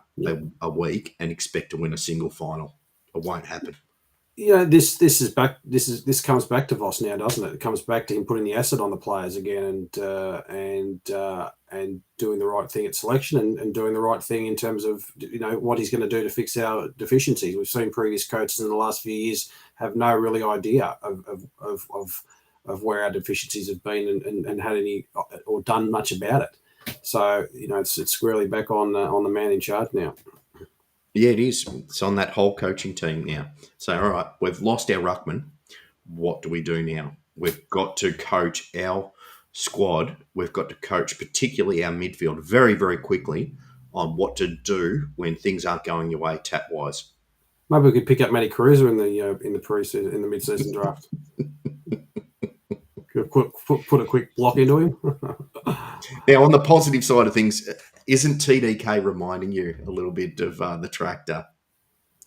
a week and expect to win a single final. It won't happen. This comes back to Voss now, doesn't it? It comes back to him putting the acid on the players again and doing the right thing at selection and doing the right thing in terms of what he's going to do to fix our deficiencies. We've seen previous coaches in the last few years have no really idea of where our deficiencies have been and had any or done much about it. So it's squarely back on the man in charge now. Yeah, it is. It's on that whole coaching team now. So, all right, we've lost our ruckman. What do we do now? We've got to coach our squad. We've got to coach particularly our midfield very, very quickly on what to do when things aren't going your way tap-wise. Maybe we could pick up Matty Cruiser in the pre-season, in the mid-season draft. Put a quick block into him. Now, on the positive side of things, isn't TDK reminding you a little bit of the tractor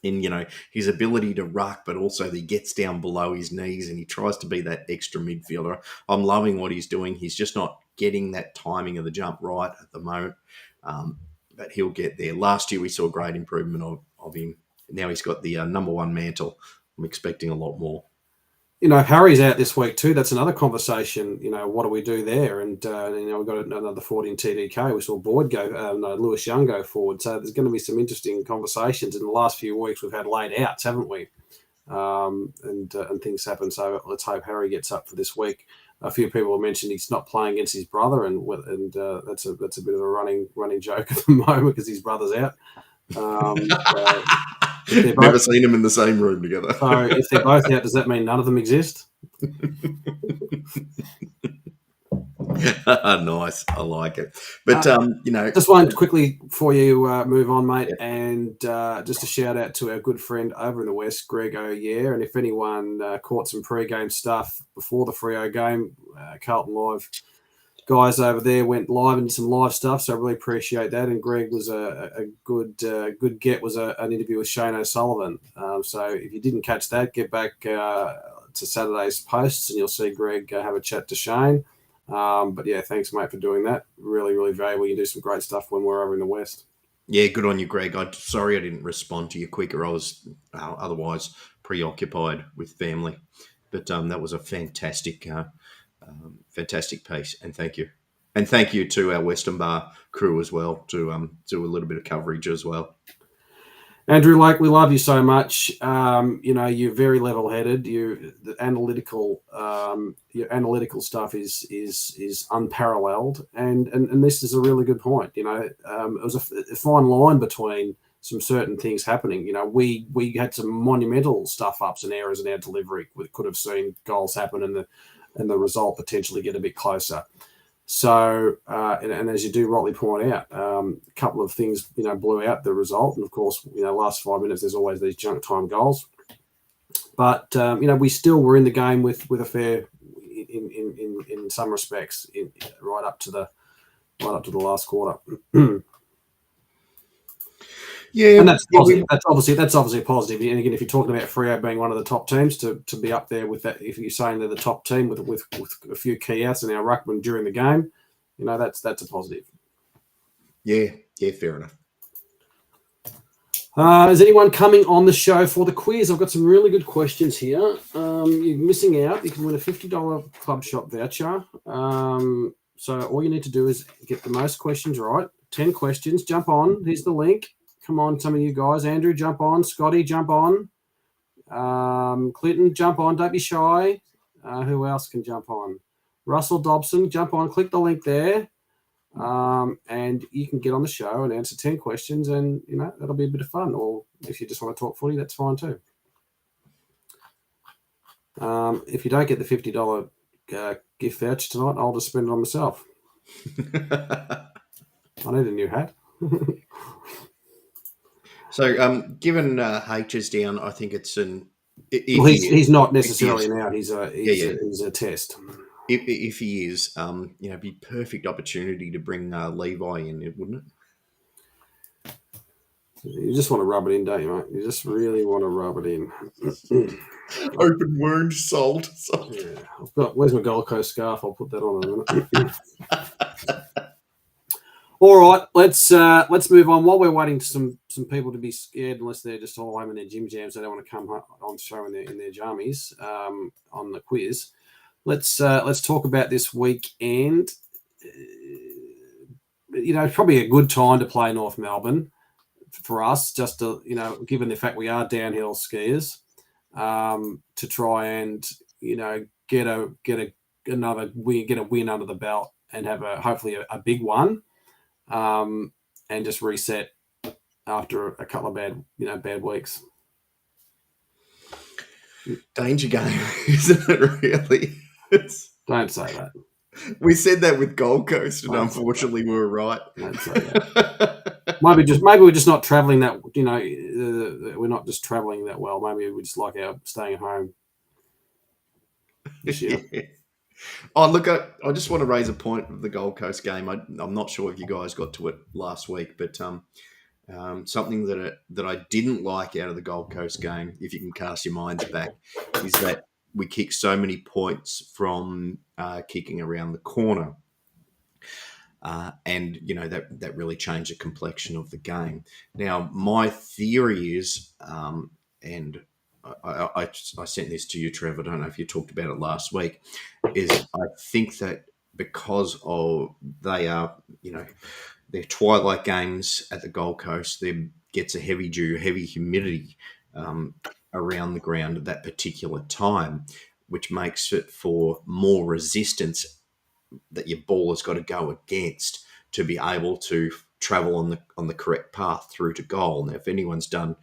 in, his ability to ruck, but also that he gets down below his knees and he tries to be that extra midfielder. I'm loving what he's doing. He's just not getting that timing of the jump right at the moment, but he'll get there. Last year, we saw a great improvement of him. Now he's got the number 1 mantle. I'm expecting a lot more. Harry's out this week too. That's another conversation. What do we do there? And we've got another forward in TDK. We saw Boyd Lewis Young go forward. So there's going to be some interesting conversations. In the last few weeks, we've had late outs, haven't we? And things happen. So let's hope Harry gets up for this week. A few people have mentioned he's not playing against his brother, and that's a bit of a running joke at the moment because his brother's out. Never seen them in the same room together. So if they're both out, does that mean none of them exist? Nice. I like it. But, Just one quickly before you move on, mate, and just a shout out to our good friend over in the West, Greg O'Yare. And if anyone caught some pre-game stuff before the Freo game, Carlton Live guys over there went live and did some live stuff, so I really appreciate that. And Greg was a good get, was an interview with Shane O'Sullivan. So if you didn't catch that, get back to Saturday's posts and you'll see Greg have a chat to Shane. But yeah, thanks, mate, for doing that. Really, really valuable. You do some great stuff when we're over in the West. Yeah, good on you, Greg. Sorry I didn't respond to you quicker. I was otherwise preoccupied with family. But that was a fantastic piece, and thank you. And thank you to our Western Bar crew as well to do a little bit of coverage as well. Andrew Lake, we love you so much. You're very level-headed. Your analytical stuff is unparalleled, and this is a really good point. It was a fine line between some certain things happening. We had some monumental stuff-ups and errors in our delivery. We could have seen goals happen and the result potentially get a bit closer. So, and as you do rightly point out, a couple of things, blew out the result. And of course, last 5 minutes, there's always these junk time goals. But we still were in the game with a fair, in some respects, right up to the last quarter. Yeah, and that's positive. That's obviously a positive. And again, if you're talking about Freo being one of the top teams, to be up there with that, if you're saying they're the top team with a few key outs in our ruckman during the game, that's a positive. Yeah, fair enough. Is anyone coming on the show for the quiz? I've got some really good questions here. You're missing out. You can win a $50 club shop voucher. So all you need to do is get the most questions right. 10 questions. Jump on. Here's the link. Come on, some of you guys. Andrew, jump on. Scotty, jump on. Clinton, jump on. Don't be shy. Who else can jump on? Russell Dobson, jump on. Click the link there. And you can get on the show and answer 10 questions, and that'll be a bit of fun. Or if you just want to talk footy, that's fine too. If you don't get the $50 gift voucher tonight, I'll just spend it on myself. I need a new hat. So, given H is down, I think it's he's not necessarily an out. He's a test. If he is, be perfect opportunity to bring Levi in, wouldn't it? You just want to rub it in, don't you, mate? You just really want to rub it in. Open wound, sold. Yeah, where's my Gold Coast scarf? I'll put that on in a minute. All right, let's move on. While we're waiting for some people to be scared, unless they're just all home in their gym jams, they don't want to come on the show in their jammies on the quiz. Let's talk about this weekend. It's probably a good time to play North Melbourne for us, just to given the fact we are downhill skiers, to try and get a win under the belt and have hopefully a big one, and just reset after a couple of bad weeks. Danger game, isn't it? Really. Don't say that. We said that with Gold Coast, and unfortunately, we were right. Don't say that. maybe we're just not travelling that. We're not just travelling that well. Maybe we just like our staying at home this year. Yeah. Oh, look, I just want to raise a point of the Gold Coast game. I'm not sure if you guys got to it last week, but something that I didn't like out of the Gold Coast game, if you can cast your minds back, is that we kicked so many points from kicking around the corner. And that really changed the complexion of the game. Now, my theory is, and I sent this to you, Trevor. I don't know if you talked about it last week. Is I think that because of they are, they're twilight games at the Gold Coast, there gets a heavy humidity around the ground at that particular time, which makes it for more resistance that your ball has got to go against to be able to travel on the correct path through to goal. Now, if anyone's done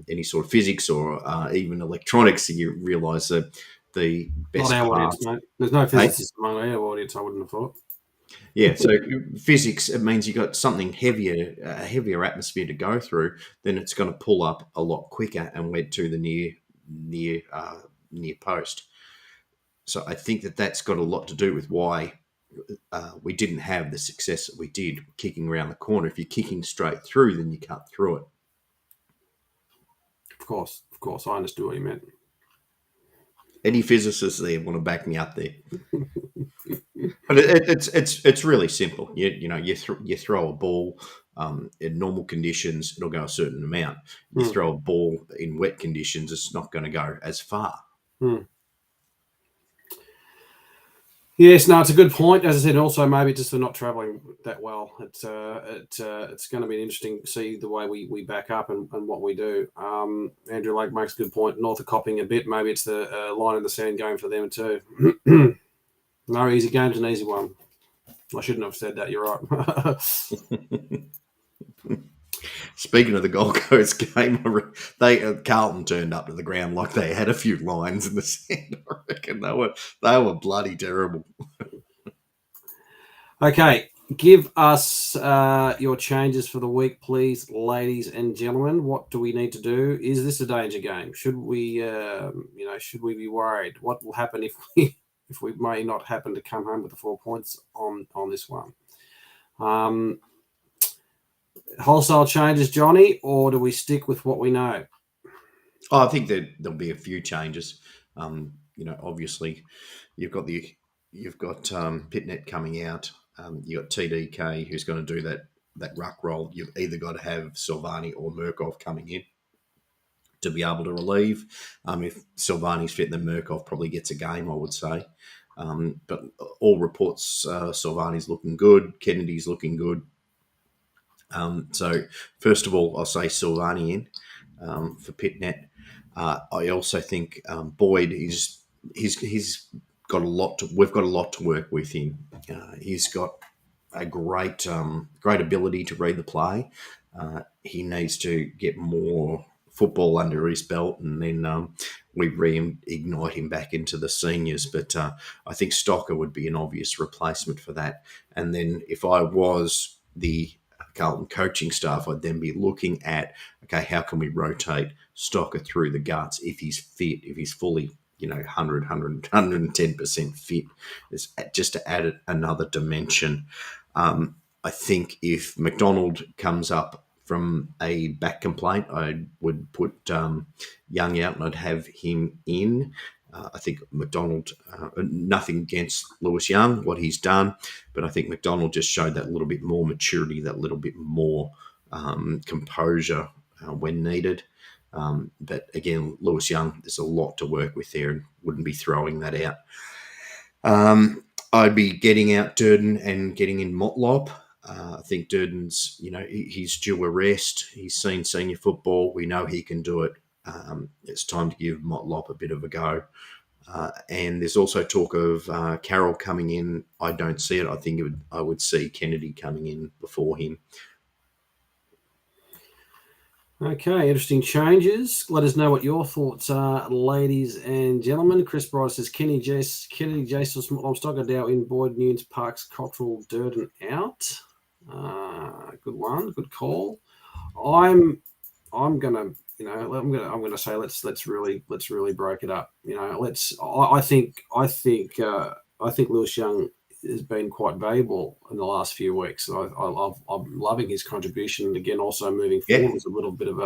any sort of physics or even electronics, you realise that the best not our path. audience, mate. There's no physicists among our audience. I wouldn't have thought. Yeah, so physics, it means you've got something heavier, a heavier atmosphere to go through, then it's going to pull up a lot quicker and lead to the near post. So I think that's got a lot to do with why we didn't have the success that we did kicking around the corner. If you're kicking straight through, then you cut through it. Of course, I understood what you meant. Any physicists there want to back me up there? But it's really simple. You throw a ball in normal conditions, it'll go a certain amount. You throw a ball in wet conditions, it's not going to go as far. Yes, no, it's a good point. As I said, also maybe just for not travelling that well. It's going to be interesting to see the way we back up and what we do. Andrew Lake makes a good point. North are copying a bit. Maybe it's the line in the sand game for them too. No easy game's an easy one. I shouldn't have said that. You're right. Speaking of the Gold Coast game, Carlton turned up to the ground like they had a few lines in the sand. I reckon they were bloody terrible. Okay, Give us your changes for the week, please, ladies and gentlemen. What do we need to do? Is this a danger game? Should we, should we be worried? What will happen if we may not happen to come home with the 4 points on this one? Wholesale changes, Johnny, or do we stick with what we know? Oh, I think that there'll be a few changes. Obviously, you've got Pitnet coming out. You've got TDK who's going to do that ruck role. You've either got to have Silvani or Murkov coming in to be able to relieve. If Silvani's fit, then Murkov probably gets a game, I would say. But all reports, Silvani's looking good. Kennedy's looking good. So first of all, I'll say Silvani in for Pitnet. I also think Boyd he's got a lot to. We've got a lot to work with him. He's got a great ability to read the play. He needs to get more football under his belt, and then we reignite him back into the seniors. But I think Stocker would be an obvious replacement for that. And then if I was the Carlton coaching staff, I'd then be looking at, okay, how can we rotate Stocker through the guts if he's fit, if he's fully, 110% fit, is just to add another dimension. I think if McDonald comes up from a back complaint, I would put Young out and I'd have him in. I think McDonald, nothing against Lewis Young, what he's done, but I think McDonald just showed that little bit more maturity, that little bit more composure when needed. But again, Lewis Young, there's a lot to work with there and wouldn't be throwing that out. I'd be getting out Durden and getting in Motlop. I think Durden's, he's due a rest. He's seen senior football. We know he can do it. It's time to give Motlop a bit of a go. And there's also talk of Carroll coming in. I don't see it. I think I would see Kennedy coming in before him. Okay, interesting changes. Let us know what your thoughts are, ladies and gentlemen. Chris Bryce says Kennedy, Jason, Stocker, Dow in, Boyd, Nunes, Parks, Cottrell, Durden out. Good one, good call. I'm gonna say let's really break it up. I think Lewis Young has been quite valuable in the last few weeks. I'm loving his contribution. Again, also moving forward was a little bit of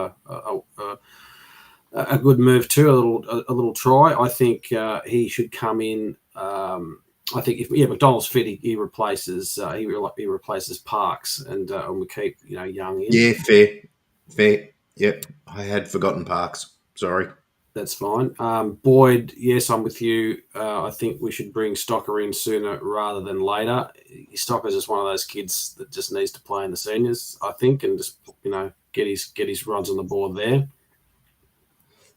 a good move too. A little try. I think he should come in. I think if McDonald's fit, he replaces Parks, and we keep Young in. Yeah, fair. Yep, I had forgotten Parks. Sorry. That's fine. Boyd, yes, I'm with you. I think we should bring Stocker in sooner rather than later. Stocker's just one of those kids that just needs to play in the seniors, I think, and just get his runs on the board there.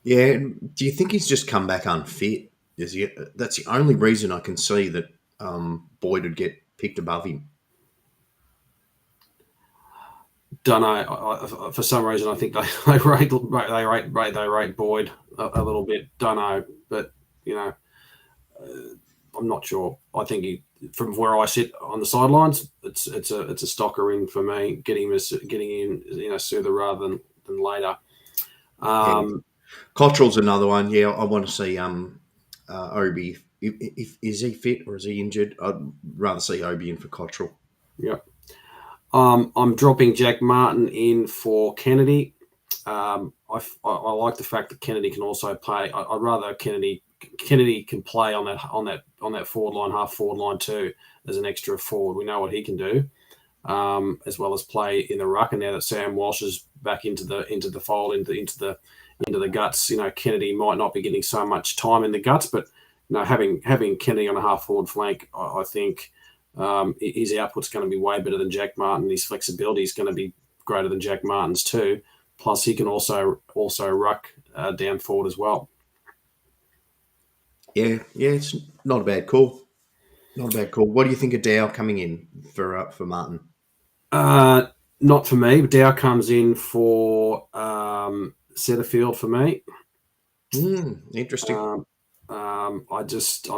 Yeah. Do you think he's just come back unfit? That's the only reason I can see that Boyd would get picked above him. Don't know. For some reason, I think they rate Boyd a little bit. Don't know, but I'm not sure. I think from where I sit on the sidelines, it's a Stocker in for me. Getting in sooner rather than later. Cottrell's another one. Yeah, I want to see Obi. If is he fit or is he injured? I'd rather see Obi in for Cottrell. Yeah. I'm dropping Jack Martin in for Kennedy. I like the fact that Kennedy can also play. I'd rather Kennedy can play on that forward line, half forward line too, as an extra forward. We know what he can do, as well as play in the ruck. And now that Sam Walsh is back into the fold, into the guts, Kennedy might not be getting so much time in the guts, but having Kennedy on a half forward flank, I think. His output's going to be way better than Jack Martin. His flexibility is going to be greater than Jack Martin's too. Plus, he can also ruck down forward as well. Yeah, it's not a bad call. Not a bad call. What do you think of Dow coming in for Martin? Not for me. But Dow comes in for Setterfield for me. Interesting. I'm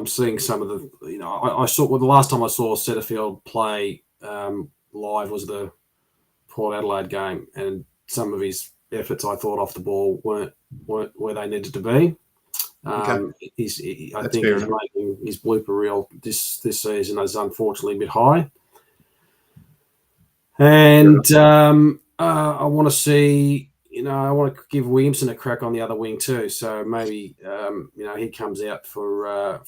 seeing some of the, I saw the last time I saw Setterfield play live was the Port Adelaide game, and some of his efforts I thought off the ball weren't where they needed to be. Okay. I That's think fair he's enough. making his blooper reel this season is unfortunately a bit high. And I want to see, I want to give Williamson a crack on the other wing too. So maybe, he comes out for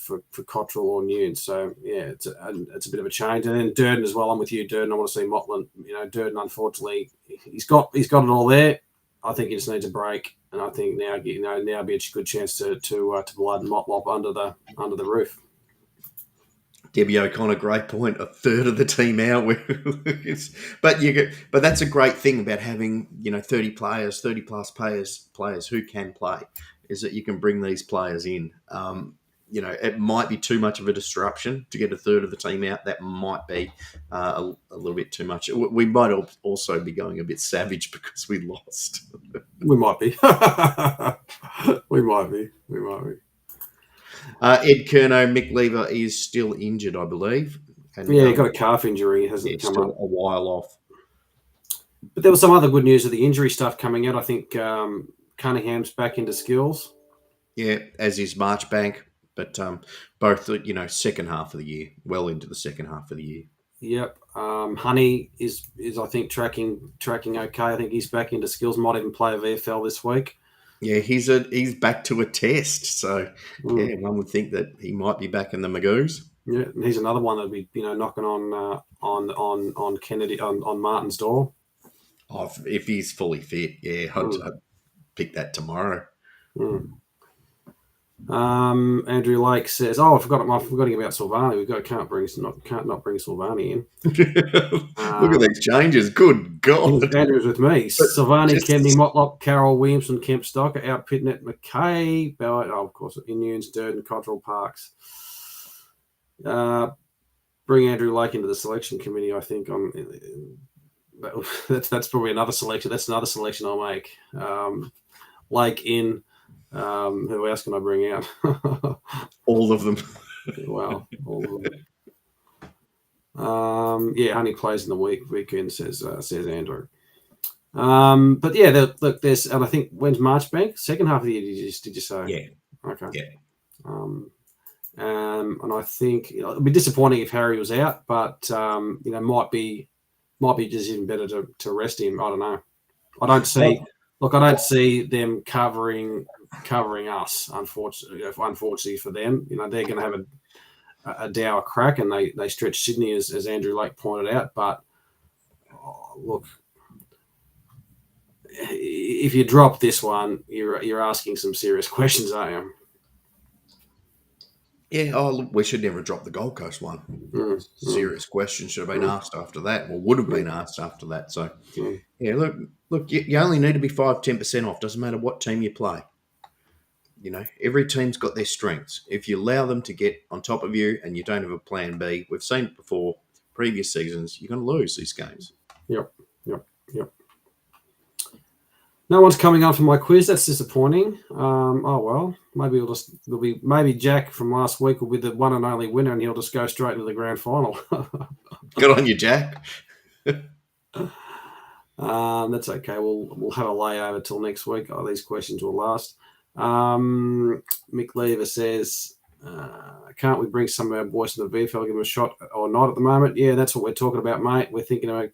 Cottrell or Noon. So yeah, it's a bit of a change. And then Durden as well. I'm with you, Durden. I want to see Motlin. Durden, unfortunately, he's got it all there. I think he just needs a break, and I think now be a good chance to blood Motlop under the roof. Debbie O'Connor, great point. A third of the team out, but that's a great thing about having 30 players, 30 plus players who can play, is that you can bring these players in. It might be too much of a disruption to get a third of the team out. That might be a little bit too much. We might also be going a bit savage because we lost. We might be. We might be. Ed Kerno, Mick Lever is still injured, I believe. And, he got a calf injury. Hasn't come still up. A while off. But there was some other good news of the injury stuff coming out. I think Cunningham's back into skills. Yeah, as is Marchbank. But both, second half of the year, well into the second half of the year. Yep. Honey is I think tracking okay. I think he's back into skills. Might even play a VFL this week. Yeah, he's back to a test. So yeah, one would think that he might be back in the Magoos. Yeah, and he's another one that'll be knocking on Kennedy on Martin's door. Oh, if he's fully fit, yeah, I'd pick that tomorrow. Andrew Lake says, "Oh, I'm forgetting about Silvani. Can't not bring Silvani in." Look at these changes. Good God. Andrew's with me. Silvani, Kennedy, Motlop, Carroll, Williamson, Kemp, Stocker, out Pitnet, McKay, Ballard, of course, Inunes, Durden, Cottrell, Parks. Bring Andrew Lake into the selection committee. I think that's probably another selection. That's another selection I'll make. Lake in. Who else can I bring out? All of them. Well, all of them. Honey plays in the weekend, says Andrew. But yeah, look, there's, and I think when's Marchbank? Second half of the year, did you say? Yeah. Okay. Yeah. And I think it'd be disappointing if Harry was out, but might be just even better to rest him. I don't know. I don't see them covering us. Unfortunately for them, they're going to have a dour crack, and they stretch Sydney as Andrew Lake pointed out. But look, if you drop this one, you're asking some serious questions, aren't you? Yeah, look, we should never drop the Gold Coast one. Serious question should have been asked after that, or would have been asked after that. So, yeah, look, you only need to be 5-10% off. Doesn't matter what team you play. Every team's got their strengths. If you allow them to get on top of you and you don't have a plan B, we've seen it before, previous seasons, you're going to lose these games. Yep. No one's coming on for my quiz. That's disappointing. Oh well, maybe Jack from last week will be the one and only winner, and he'll just go straight into the grand final. Good on you, Jack. That's okay. We'll have a layover till next week. These questions will last. Mick Lever says, "Can't we bring some of our boys in the VFL, give them a shot or not at the moment?" Yeah, that's what we're talking about, mate. We're thinking about,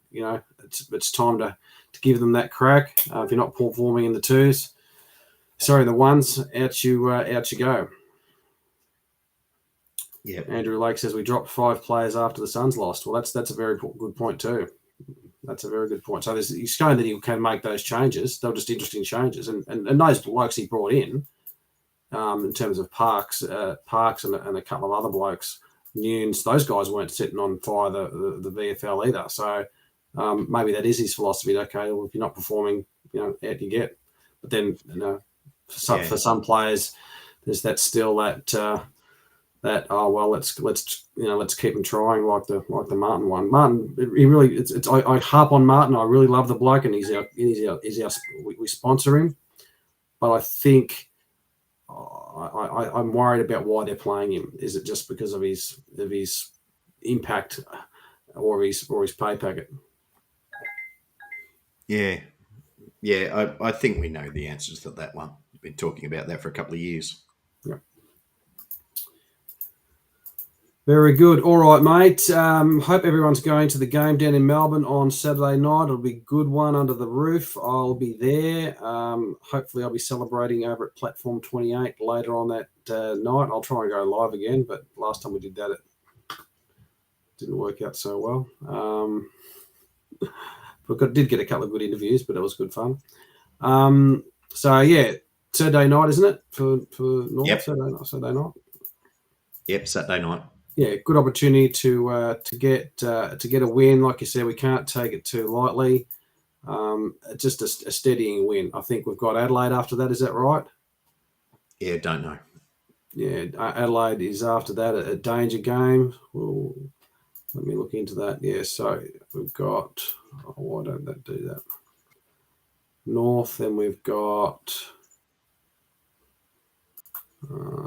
it's time to give them that crack. If you're not performing in the the ones, out you go. Yeah. Andrew Lake says we dropped 5 players after the Suns lost. Well, that's a very good point too. That's a very good point. So he's showing that he can make those changes. They're just interesting changes, and those blokes he brought in terms of Parks and a couple of other blokes, Nunes. Those guys weren't sitting on fire the VFL either. So. Maybe that is his philosophy. Okay, well, if you're not performing, out you get. But then, for some players, there's let's keep him trying, like the Martin one. Martin, he really, I harp on Martin. I really love the bloke, and we sponsor him. But I think I'm worried about why they're playing him. Is it just because of his impact? or his pay packet. Yeah. I think we know the answers to that one. We've been talking about that for a couple of years. Yeah. Very good. All right, mate. Hope everyone's going to the game down in Melbourne on Saturday night. It'll be a good one under the roof. I'll be there. Hopefully, I'll be celebrating over at Platform 28 later on that night. I'll try and go live again, but last time we did that, it didn't work out so well. Did get a couple of good interviews, but it was good fun. So, yeah, Saturday night, isn't it, for North? Yep. Saturday night. Yep, Saturday night. Yeah, good opportunity to get a win. Like you said, we can't take it too lightly. Just a steadying win. I think we've got Adelaide after that. Is that right? Yeah, don't know. Yeah, Adelaide is after that a danger game. Well, let me look into that. Yeah, so we've got. Oh, why don't that do that? North, then we've got.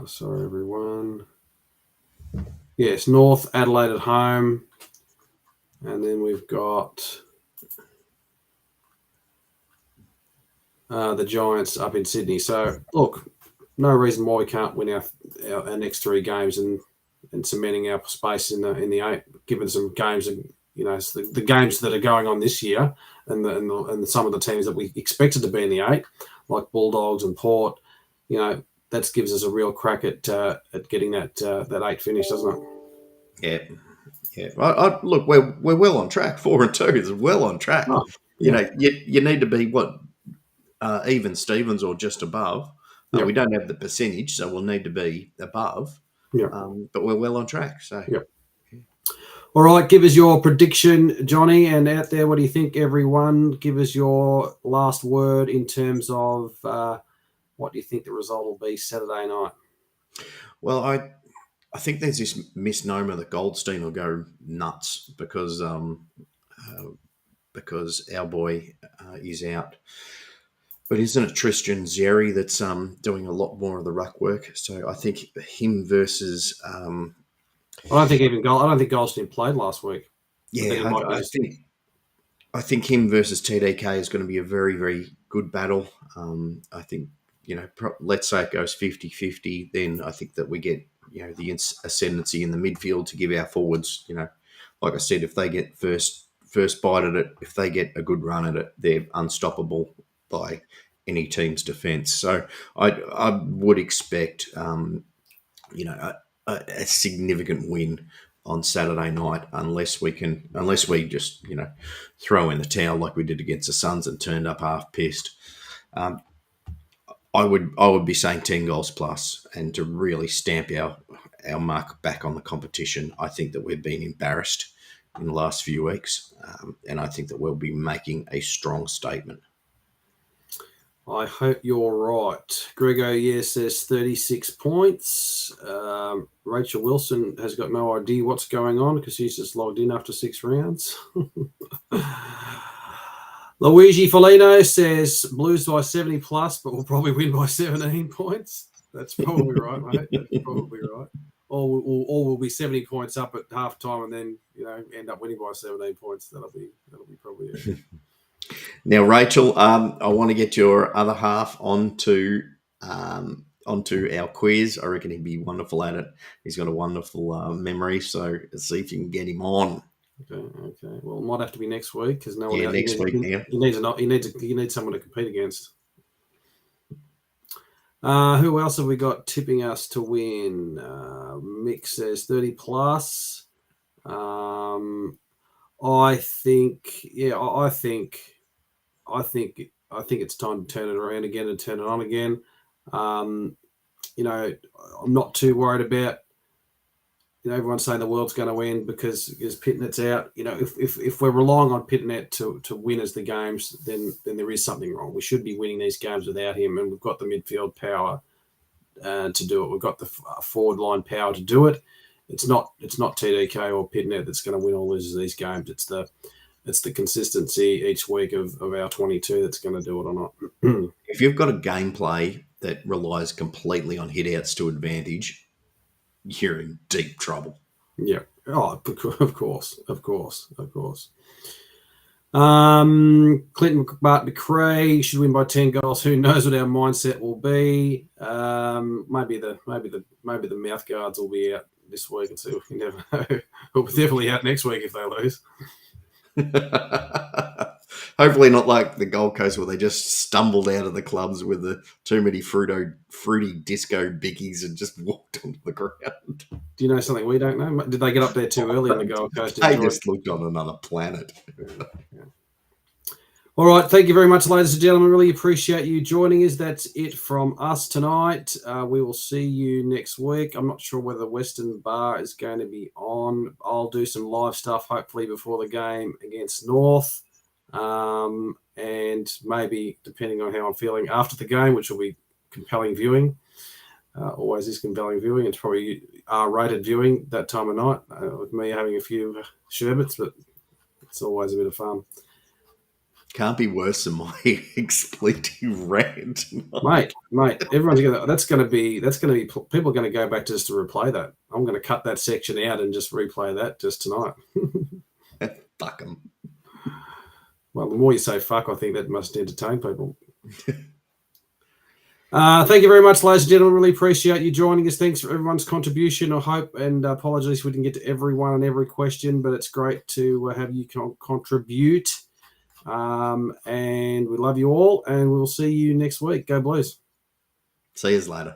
Sorry, everyone. Yes, North, Adelaide at home. And then we've got the Giants up in Sydney. So, look, no reason why we can't win our next 3 games and cementing our space in the 8, given some games and the games that are going on this year and some of the teams that we expected to be in the 8, like Bulldogs and Port. That gives us a real crack at getting that 8 finish, doesn't it? Yeah. Look, we're well on track. 4-2 is well on track. Oh, yeah. You need to be even Stevens or just above. Yep. We don't have the percentage, so we'll need to be above. Yep. But we're well on track. So. Yep. All right, give us your prediction, Johnny, and out there, what do you think, everyone? Give us your last word in terms of what do you think the result will be Saturday night? Well, I think there's this misnomer that Goldstein will go nuts because our boy is out. But isn't it Tristan Xerri that's doing a lot more of the ruck work? So I think him versus. I don't think Goldstein played last week. Yeah, I think him versus TDK is going to be a very, very good battle. I think, let's say it goes 50-50, then I think that we get, the ascendancy in the midfield to give our forwards, like I said, if they get first bite at it, if they get a good run at it, they're unstoppable by any team's defence. So I would expect, a significant win on Saturday night, unless we just throw in the towel like we did against the Suns and turned up half pissed. I would be saying 10 goals plus, and to really stamp our mark back on the competition. I think that we've been embarrassed in the last few weeks, and I think that we'll be making a strong statement. I hope you're right. Grego, yes, says 36 points. Rachel Wilson has got no idea what's going on because she's just logged in after 6 rounds. Luigi Foligno says Blues by 70 plus, but we'll probably win by 17 points. That's probably right, mate. That's probably right. Or we'll be 70 points up at halftime and then end up winning by 17 points. That'll be probably it. Now, Rachel, I want to get your other half onto our quiz. I reckon he'd be wonderful at it. He's got a wonderful memory, so let's see if you can get him on. Okay. Well, it might have to be next week because no one. Yeah, next week. He needs someone to compete against. Who else have we got tipping us to win? Mick says 30 plus. I think it's time to turn it around again and turn it on again. I'm not too worried about everyone's saying the world's going to win because Pitnet's out. If we're relying on Pitnet to win as the games, then there is something wrong. We should be winning these games without him, and we've got the midfield power to do it. We've got the forward line power to do it. It's not TDK or Pitnet that's going to win or lose these games. It's the consistency each week of our 22 that's going to do it or not. If you've got a gameplay that relies completely on hit outs to advantage, you're in deep trouble. Yeah. Oh, of course. Clinton McCray should win by 10 goals. Who knows what our mindset will be? Maybe the mouth guards will be out this week, and so you never know. We'll be definitely out next week if they lose. Hopefully not like the Gold Coast where they just stumbled out of the clubs with the too many fruity disco bickies and just walked onto the ground. Do you know something we don't know? Did they get up there too early in the Gold Coast? They just looked on another planet. Yeah. All right. Thank you very much, ladies and gentlemen. Really appreciate you joining us. That's it from us tonight. We will see you next week. I'm not sure whether Western Bar is going to be on. I'll do some live stuff, hopefully, before the game against North. And maybe, depending on how I'm feeling after the game, which will be compelling viewing. Always is compelling viewing. It's probably R-rated viewing that time of night with me having a few sherbets, but it's always a bit of fun. Can't be worse than my expletive rant. Mate, everyone's gonna. That's gonna be. People are gonna go back just to replay that. I'm gonna cut that section out and just replay that just tonight. Fuck them. Well, the more you say fuck, I think that must entertain people. Thank you very much, ladies and gentlemen. Really appreciate you joining us. Thanks for everyone's contribution. I hope, and apologies we didn't get to everyone and every question, but it's great to have you contribute. And we love you all, and we'll see you next week. Go Blues. See you later.